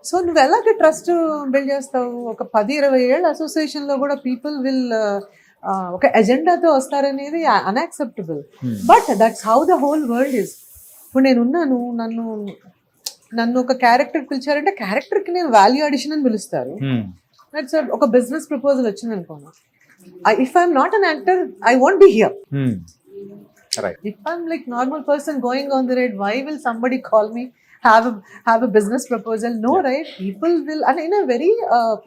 So నువ్వు ఎలాగ ట్రస్ట్ బిల్డ్ చేస్తావు? ఒక 10-20 ఏళ్ళ అసోసియేషన్ లో కూడా పీపుల్ విల్ ఒక ఎజెండాతో వస్తారనేది unacceptable. But that's how the whole world is. ఇప్పుడు నేనున్నాను, నన్ను ఒక క్యారెక్టర్ పిలిచారంటే క్యారెక్టర్కి నేను వాల్యూ అడిషన్ అని పిలుస్తారు. దట్స్ ఒక బిజినెస్ ప్రపోజల్ వచ్చింది అనుకోను. If I'm not an actor I won't be here. If I'm like normal person going on the road, why will somebody call me, have a business proposal? No, right? People will, and in a very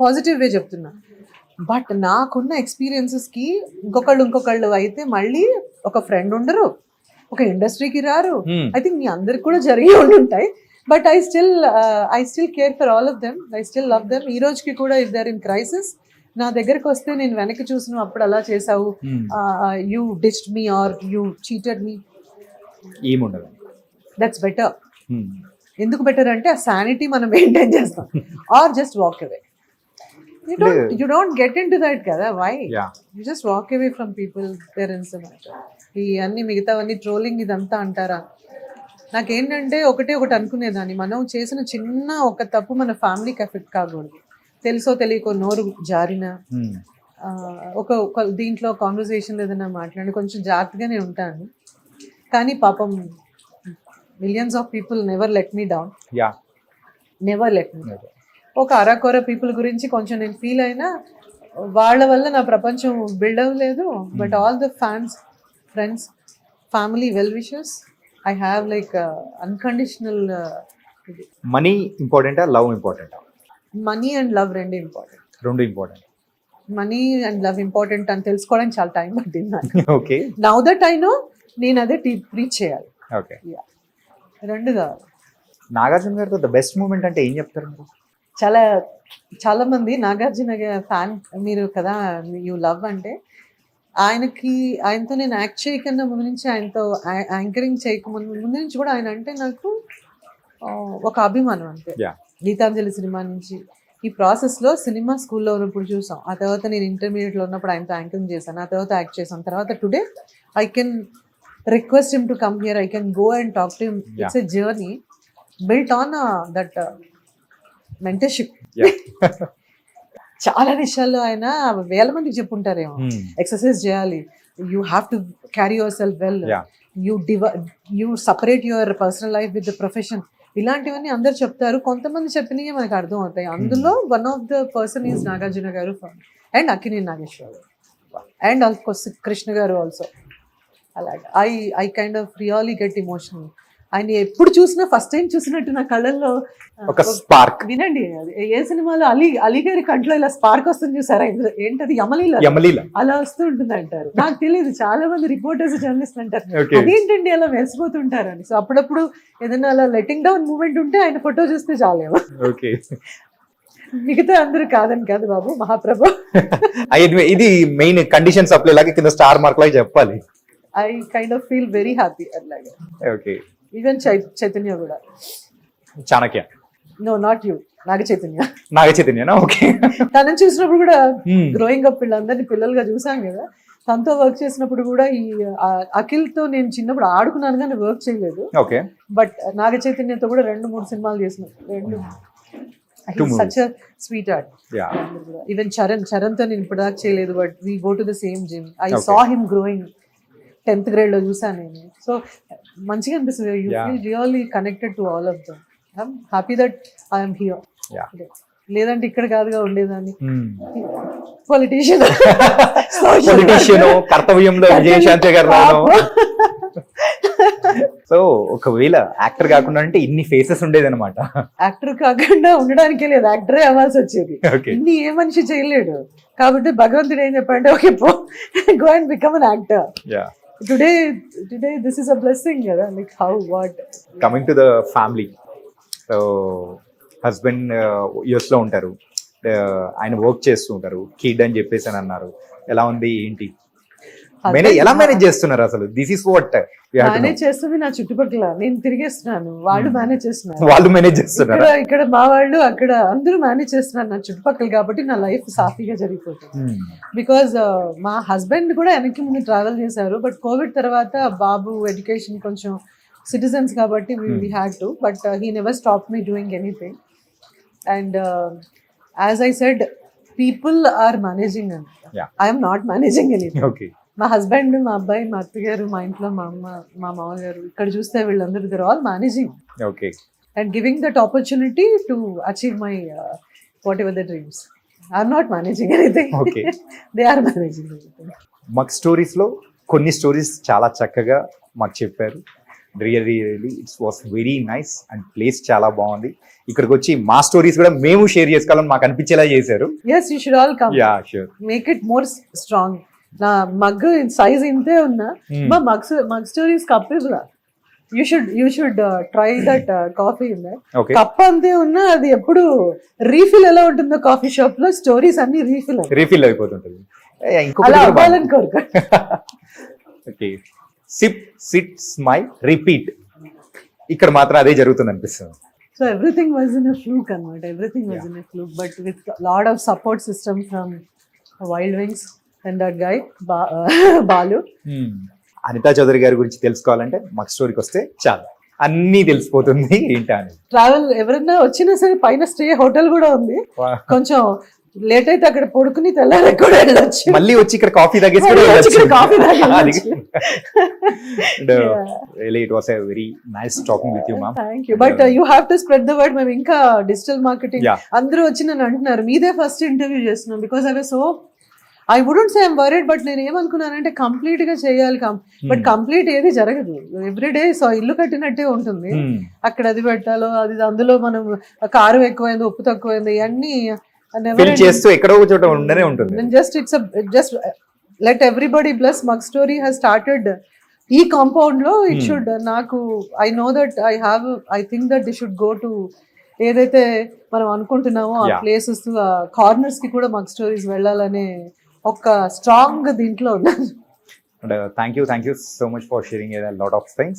positive way చెప్తున్నా. But నాకున్న ఎక్స్పీరియన్సెస్కి ఇంకొకళ్ళు అయితే మళ్ళీ ఒక friend ఉండరు, ఒక ఇండస్ట్రీకి రారు. ఐ థింక్ మీ అందరికి కూడా జరిగి ఉంటాయి. But I still care for all of them. I still love them. ఈ రోజుకి కూడా if they are in crisis నా దగ్గరకు వస్తే నేను వెనక్కి చూసిన అప్పుడు అలా చేసావు, you ditched me or you cheated me, ఏముండదు. That's better. ఎందుకు బెటర్ అంటే ఆ శానిటీ మనం మెయింటైన్ చేస్తాం. Or just walk away. You don't get into that కదా. Why? You just walk away from people. There is a matter. ఈ అన్ని మిగతావన్నీ ట్రోలింగ్ ఇదంతా అంటారా? నాకేంటంటే ఒకటి అనుకునేదాన్ని, మనం చేసిన చిన్న ఒక తప్పు మన ఫ్యామిలీకి ఎఫెక్ట్ కాకూడదు. తెలుసో తెలియకో నోరు జారిన ఒక దీంట్లో కాన్వర్సేషన్ ఏదైనా మాట్లాడి కొంచెం జాగ్రత్తగానే ఉంటాను. కానీ పాపం millions of people never let me down. Never let me. ఒక అరకొర పీపుల్ గురించి కొంచెం నేను ఫీల్ అయినా వాళ్ళ వల్ల నా ప్రపంచం బిల్డ్ అవ్వలేదు. But all the fans, friends, family, well wishers, I have like unconditional. Money ఇంపార్టెంటా, లవ్ ఇంపార్టెంటా? మనీ అండ్ లవ్ రెండు important. Money and love important అని తెలుసుకోవడానికి చాలా టైం పట్టింది. Okay. Now that I know, నేను అదే రీచ్ చేయాలి. ఓకే. రెండు కావాలి. నాగార్జున గారితో ద బెస్ట్ మూమెంట్ అంటే ఏం చెప్తారు? చాలా మంది నాగార్జున ఫ్యాన్ మీరు కదా, యూ లవ్ అంటే ఆయనతో నేను యాక్ట్ చేయకన్నా ముందు నుంచి, ఆయనతో యాంకరింగ్ చేయకముందు నుంచి కూడా ఆయన అంటే నాకు ఒక అభిమానం అంతే. గీతాంజలి సినిమా నుంచి ఈ ప్రాసెస్లో సినిమా స్కూల్లో ఉన్నప్పుడు చూసాం, ఆ తర్వాత నేను ఇంటర్మీడియట్లో ఉన్నప్పుడు ఆయనతో యాంకరింగ్ చేశాను, ఆ తర్వాత యాక్ట్ చేశాను, తర్వాత today I can request him to come here, I can go and talk to him. It's a journey built on that mentorship. చాలా విషయాల్లో ఆయన వేల మందికి చెప్పుంటారేమో. ఎక్సర్సైజ్ చేయాలి, you have to carry your self well, you separate your personal life with the profession, ఇలాంటివన్నీ అందరు చెప్తారు. కొంతమంది చెప్పినవి మనకు అర్థం అవుతాయి. అందులో one of the person is Nagarjuna గారు అండ్ అక్కినేని నాగేశ్వరరావు అండ్ ఆల్కోర్స్ కృష్ణ గారు ఆల్సో. అలాగే I kind of really get emotional. ఆయన ఎప్పుడు చూసినా ఫస్ట్ టైం చూసినట్టు నా కళ్ళల్లో ఒక స్పార్క్. వినండి, అది ఏ సినిమాలో అలీ గారి కంట్లో ఇలా స్పార్క్ వస్తుంది చూసారా, ఏంటది యమలీల అలా వస్తూ ఉంటుంది అంటారు. నాకు తెలియదు, చాలా మంది రిపోర్టర్స్ జర్నలిస్ట్ అంటారు Okay. అదేంటండి అలా మెరిసిపోతుంటారని. సో అప్పుడప్పుడు ఏదైనా అలా లెట్టింగ్ డౌన్ మూమెంట్ ఉంటే ఆయన ఫోటో చూస్తే చాలేమో. ఓకే. మిగతా అందరూ కాదని కాదు బాబు, మహాప్రభు. ఇది మెయిన్ కండిషన్ సప్లై లాగా కింద స్టార్ మార్క్ లాగా చెప్పాలి. I kind of feel very happy అట్లాగే. ఓకే. ఈవెన్ చైతన్య కూడా. Chanakya. No not you, Naga చైతన్యనా? ఓకే. తనని చూసినప్పుడు కూడా గ్రోయింగ్ అప్ వీళ్ళందరినీ పిల్లలుగా చూసాం కదా, తనతో వర్క్ చేసినప్పుడు కూడా ఈ అఖిల్ తో నేను చిన్నప్పుడు ఆడుకున్నాను కానీ వర్క్ చేయలేదు. ఓకే. బట్ నాగ చైతన్యతో కూడా 2-3 సినిమాలు చేసిన. Such sweet art. Even Charan తో నేను ఇప్పటిదాకా చేయలేదు, but we go to the same gym. I saw him growing. 10th grade లో చూసాను నేను. సో మంచిగా అనిపిస్తుంది. You feel really connected to all of them. I'm happy that I'm here. లేదంటే ఇక్కడ కాదుగా ఉండేదాన్ని. పొలిటీషియన్ కర్తవ్యంలో విజయశాంతి గారు. సో ఒకవేళ యాక్టర్ కాకుండా అంటే ఇన్ని ఫేసెస్ ఉండేది అనమాట. యాక్టర్ కాకుండా ఉండడానికే లేదు, యాక్టరే అవ్వాల్సి వచ్చేది. ఇన్ని ఏ మనిషి చేయలేడు. కాబట్టి భగవంతుడు ఏం చెప్పాడంటే ఓకే పో, go and become an actor. Today this is a blessing, like how what coming to the family. So husband US లో ఉంటారు, ఆయన వర్క్ చేస్తూ ఉంటారు, కిడ్ అని చెప్పేసి అని అన్నారు. ఎలా ఉంది ఏంటి, ఎలా మేనేజ్ చేస్తున్నారు అసలు? దిస్ ఇస్ వాట్ మేనేజ్ చేస్తుంది నా చుట్టుపక్కల. నేను తిరిగేస్తున్నాను, వాళ్ళు మేనేజ్ చేస్తున్నారు. వాళ్ళు మేనేజ్ చేస్తున్నారు ఇక్కడ మా వాళ్ళు, అక్కడ అందరూ మేనేజ్ చేస్తున్నారు నా చుట్టుపక్కల. కాబట్టి నా లైఫ్ సాఫీగా జరిగిపోతుంది. బికాజ్ మా హస్బెండ్ కూడా వెనక్కి ముందు ట్రావెల్ చేశారు, బట్ కోవిడ్ తర్వాత బాబు ఎడ్యుకేషన్ కొంచెం సిటిజన్స్ కాబట్టి we had to, but he never stop me doing anything. And as I said, people are managing and I'm not managing anything. Okay. మా హస్బెండ్, మా అబ్బాయి, మా అత్తగారు, మా ఇంట్లో మా అమ్మ, మా మామగారు, ఇక్కడ చూస్తే వీళ్ళందరూ they're all managing. Okay. And giving that opportunity to achieve my whatever the dreams. I'm not managing anything, they are managing anything. మాకు స్టోరీస్ లో కొన్ని స్టోరీస్ చాలా చక్కగా మాకు చెప్పారు. Really it's was very nice and place చాలా బాగుంది. ఇక్కడికి వచ్చి మా స్టోరీస్ కూడా మేము షేర్ చేసుకోవాలని మాకు అనిపించేలా చేశారు. yes, you should all come. Yeah, sure. Make it more strong. నా మగ్ సైజ్ ఇంతే ఉన్నా, మా మగ్ స్టోరీస్ కప్ ఇవ్వలా. You should try that coffee. Cup అంతే ఉన్నా అది ఎప్పుడు రీఫిల్ ఎలా ఉంటుందో కాఫీ షాప్ లో, స్టోరీస్ అన్ని రీఫిల్ అయిపోతుంటది. అలా అవ్వాలని కోరుకో. Okay. Sip, sit, smile, repeat. ఇక్కడ మాత్రం అదే జరుగుతుంది అనిపిస్తుంది. So everything was in a fluke anamata. Everything was in a fluke, but with a lot of support system from Wild Wings and that guy Balu. Anita Chowdary గారి గురించి తెలుసుకోవాలంటే మాకు స్టోరీకి వస్తే చాలు, అన్నీ తెలిసిపోతుంది ఏంటా అని. ట్రావెల్ ఎవరైనా వచ్చినా సరే పైన స్టే హోటల్ కూడా ఉంది. కొంచెం లేట్ అయితే అక్కడ పడుకుని తెల్లారి కూడా వెళ్ళొచ్చు. మళ్ళీ వచ్చి ఇక్కడ కాఫీ తాగేసి coffee really it was a very nice talking with you, ma'am. Thank you, but you have to spread the word. మేము ఇంకా డిజిటల్ మార్కెటింగ్ అందరూ వచ్చి నన్ను అంటున్నారు మీదే ఫస్ట్ ఇంటర్వ్యూ చేస్తున్నాం. Because I wouldn't say I'm worried, but నేను ఏమనుకున్నానంటే complete గా చేయాలి. బట్ కంప్లీట్ ఏది జరగదు. ఎవ్రీడే సో ఇల్లు కట్టినట్టే ఉంటుంది. అక్కడ అది పెట్టాలో అది, అందులో మనం కారం ఎక్కువైంది, ఉప్పు తక్కువైంది, ఇవన్నీ చేస్తూ ఎక్కడో చోట ఉండనే ఉంటుంది. Just let everybody bless. Mug Story has started ఈ కాంపౌండ్ లో. ఇట్ షుడ్, నాకు I know that I think that the should go to ఏదైతే మనం అనుకుంటున్నామో ఆ ప్లేసెస్, ఆ కార్నర్స్ కి కూడా మగ్ స్టోరీస్ వెళ్ళాలనే ఒక స్ట్రాంగ్ దీంట్లో ఉన్నాను. Thank you so much for sharing a lot of things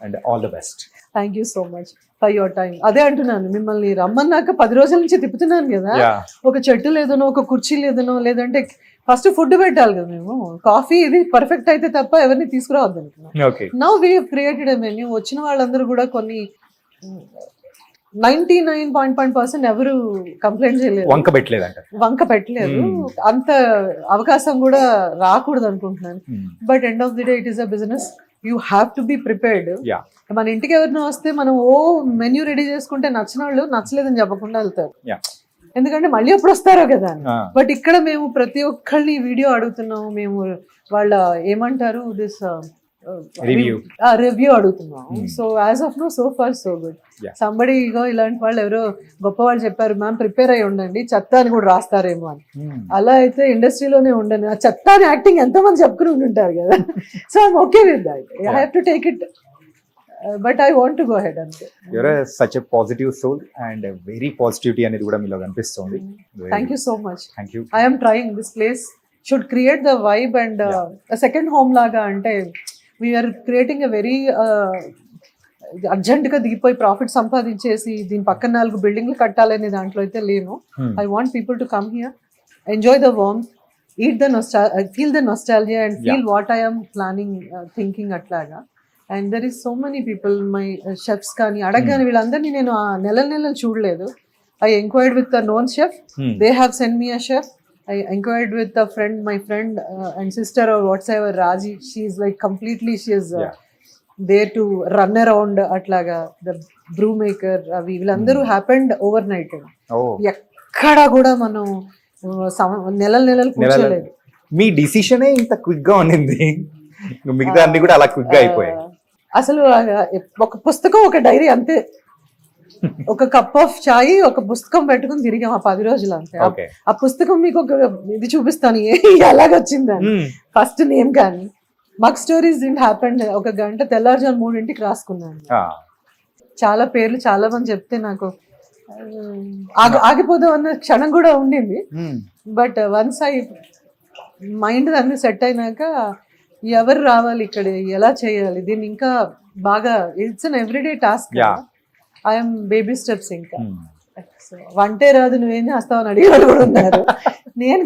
and all the best. Thank you so much for your time. అదే అంటున్నాను, మిమ్మల్ని రమ్మన్నాక 10 రోజుల నుంచి తిప్పుతున్నాను కదా. ఒక చెట్టు లేదనో, ఒక కుర్చీ లేదనో, లేదంటే ఫస్ట్ ఫుడ్ పెట్టాలి కదా. మేము కాఫీ ఇది పర్ఫెక్ట్ అయితే తప్ప ఎవరిని తీసుకురావద్దు అనుకున్నాం. Now we have created a menu. వచ్చిన వాళ్ళందరూ కూడా కొన్ని 99.5% ఎవరు కంప్లైంట్ చేయలేదు, వంక పెట్టలేదంట. వంక పెట్టలేదు. అంత అవకాశం కూడా రాకూడదు అనుకుంటున్నాను. But end of the day it is a business, you have to be prepared. మన ఇంటికి ఎవరినో వస్తే మనం మెన్యూ రెడీ చేసుకుంటే నచ్చిన వాళ్ళు నచ్చలేదని చెప్పకుండా వెళ్తారు, ఎందుకంటే మళ్ళీ ఎప్పుడు వస్తారో కదా. బట్ ఇక్కడ మేము ప్రతి ఒక్కళ్ళని వీడియో అడుగుతున్నాము, మేము వాళ్ళ ఏమంటారు దిస్ రివ్యూ అడుగుతున్నాం. So as of no so far so good. Somebody ego ఇలాంటి వాళ్ళు ఎవరో గొప్ప వాళ్ళు చెప్పారు, మ్యామ్ ప్రిపేర్ అయ్యి ఉండండి, చెత్త అని కూడా రాస్తారేమో అని. అలా అయితే ఇండస్ట్రీలోనే ఉండండి, ఆ చెత్త అని యాక్టింగ్ ఎంతో మంది చెప్పుకుని ఉంటుంటారు కదా. So I'm okay with that, I have to take it, but I want to go head అంతే. Your such a positive soul and very positivity అనేది కూడా మీలో కనిపిస్తుంది. Thank you so much. Thank you. I'm trying, this place should create the vibe and second home లాగా. అంటే we're creating a very urgent గా దిగిపోయి profit సంపాదించేసి దీని పక్కన 4 బిల్డింగ్లు కట్టాలనే దాంట్లో అయితే లేను. I want people to come here, enjoy the warmth, eat the feel the nostalgia and feel what I am planning, thinking atlaga. And there is so many people, my chefs kani adagani villandarni nenu నెలలు చూడలేదు. I inquired with a known chef, they have sent me a chef. I inquired with a friend, my friend and sister or whatsoever, Raji, she is like completely, she is there to run around atlaga. The brew maker avi villandaru happened overnight. ekkada kuda manam నెలలు కూర్చోలేదు. మీ డిసిషనే ఇంత quick గా ఉండింది, మిగతా అన్ని కూడా అలా quick గా అయిపోయాయి. అసలు ఒక పుస్తకం, ఒక డైరీ అంతే, ఒక కప్ ఆఫ్ చాయ్, ఒక పుస్తకం పెట్టుకుని తిరిగాం ఆ 10 రోజులు అంతే. ఆ పుస్తకం మీకు ఒక ఇది చూపిస్తాను ఎలాగొచ్చిందని, ఫస్ట్ నేమ్ కానీ మగ్ స్టోరీస్ డింట్ హ్యాపెన్. ఒక గంట తెల్లారుజాము 3 రాసుకున్నాను. చాలా పేర్లు చాలా మంది చెప్తే నాకు ఆగిపోదాం అన్న క్షణం కూడా ఉండింది. బట్ వన్స్ ఐ మైండ్ అన్ని సెట్ అయినాక ఎవరు రావాలి ఇక్కడ, ఎలా చేయాలి దీన్ని ఇంకా బాగా, it's an everyday task. I'm baby steps. ఇంకా వంటే రాదు నువ్వేం చేస్తావని అడిగే వాళ్ళు కూడా ఉన్నారు. నేను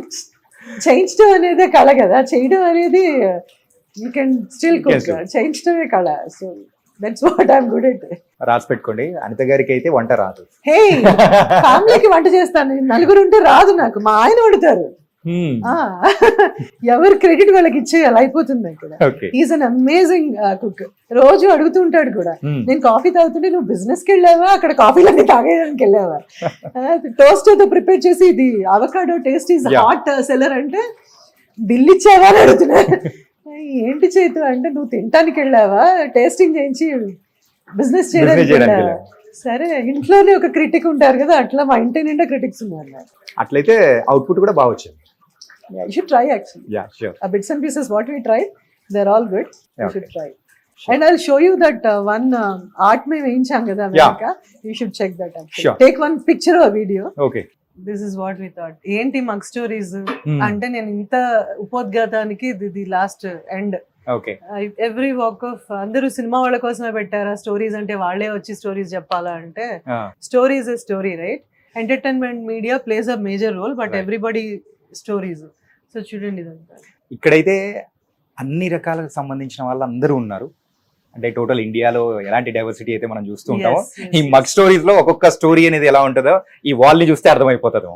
చేయించడం అనేదే కళ కదా, చేయడం అనేది యూ కెన్ స్టిల్ కుక్, చేయించడమే కళ. So that's what I'm good at. రాసి పెట్టుకోండి, అనిత గారికి అయితే వంట రాదు. హే, ఫ్యామిలీకి వంట చేస్తాను, 4 ఉంటే రాదు నాకు, మా ఆయన వండుతారు. ఎవరు క్రెడిట్ వాళ్ళకి ఇచ్చేయాలి, అయిపోతుంది ఇక్కడ. Is an amazing cook. రోజు అడుగుతుంటాడు కూడా, నేను కాఫీ తాగుతుంటే నువ్వు బిజినెస్ కి వెళ్ళావా, అక్కడ కాఫీలన్నీ తాగేయడానికి వెళ్ళావా, టోస్ట్ తో ప్రిపేర్ చేసి ఇది avocado taste is hot seller అంటే బిల్ ఇచ్చావా అని అడుగుతున్నారు. ఏంటి చేతు అంటే నువ్వు తినటానికి వెళ్ళావా, టేస్టింగ్ చేయించి బిజినెస్ చేయడానికి వెళ్ళావా. సరే, ఇంట్లోనే ఒక క్రిటిక్ ఉంటారు కదా, అట్లా మా ఇంటి నిండా క్రిటిక్స్ ఉన్నారు. అట్లయితే అవుట్పుట్ కూడా బాగా వచ్చింది. You should try actually. Yeah, sure. Bits and pieces what we tried, they're all good. You should try. And I'll show you that one art mein veincham kada America. You should check that actually. Sure. Take one picture or video. Okay. This is what we thought. Enti mug stories ante nenu inta upodgataniki the last end. Okay. Every walk of andaru cinema valla kosame pettara stories ante valle vachi stories cheppala ante story is a story, right? Entertainment media plays a major role, but everybody stories. So చూడండి, ఇక్కడైతే అన్ని రకాలకు సంబంధించిన వాళ్ళు అందరూ ఉన్నారు. అంటే total ఇండియాలో ఎలాంటి డైవర్సిటీ అయితే మనం చూస్తూ ఉంటామో, ఈ మగ్ స్టోరీస్ లో ఒక్కొక్క స్టోరీ అనేది ఎలా ఉంటుందో ఈ వాల్ ని చూస్తే అర్థమైపోతుంది.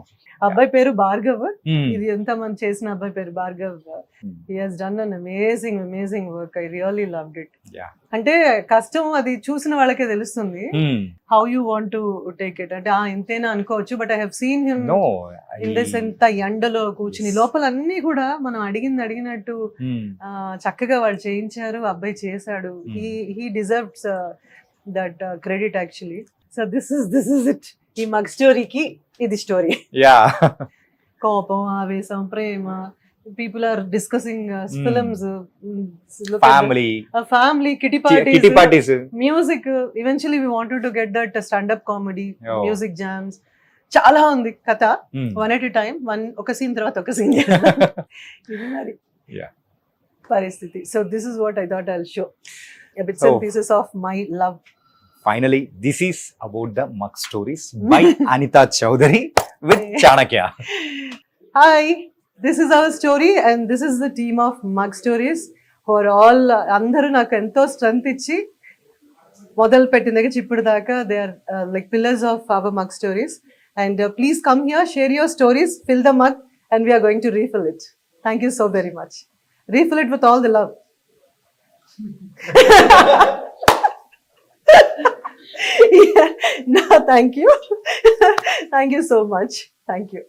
అబ్బాయి పేరు భార్గవ్, ఇది ఎంత మంది చేసిన అబ్బాయి పేరు Bhargav. He has done an amazing work. I really loved it. అంటే కష్టం అది చూసిన వాళ్ళకే తెలుస్తుంది, how you want to take it. అంటే ఇంతేనా అనుకోవచ్చు, but I have seen him in this, ఎంత ఎండలో కూర్చుని లోపల అన్ని కూడా మనం అడిగినట్టు చక్కగా వాళ్ళు చేయించారు, అబ్బాయి చేశాడు. He deserves that credit actually. So this is it. ఈ మగ్ స్టోరీకి ఇది స్టోరీ. కోపం, ఆవేశం, ప్రేమ, people are discussing films, family kitty parties, music. Eventually we wanted to get that stand up comedy, music jams. చాలా ఉంది కథ. వన్ ఎట్ ఎ టైం, ఒక scene తర్వాత ఒక సీన్ ఇది మరి పరిస్థితి. So this is what I thought I'll show, bits and pieces of my love. Finally, this is about the mug stories by Anita Chowdhury with Chanakya. Hi, this is our story and this is the team of Mug Stories for all. Andaru నాకు ఎంతో strength ఇచ్చి మొదలు పెట్టిన దగ్గర చిప్పుడు దాకా they are like pillars of our mug stories. And please come here, share your stories, fill the mug and we're going to refill it. Thank you so very much. Refill it with all the love. Yeah, no, thank you. Thank you so much. Thank you.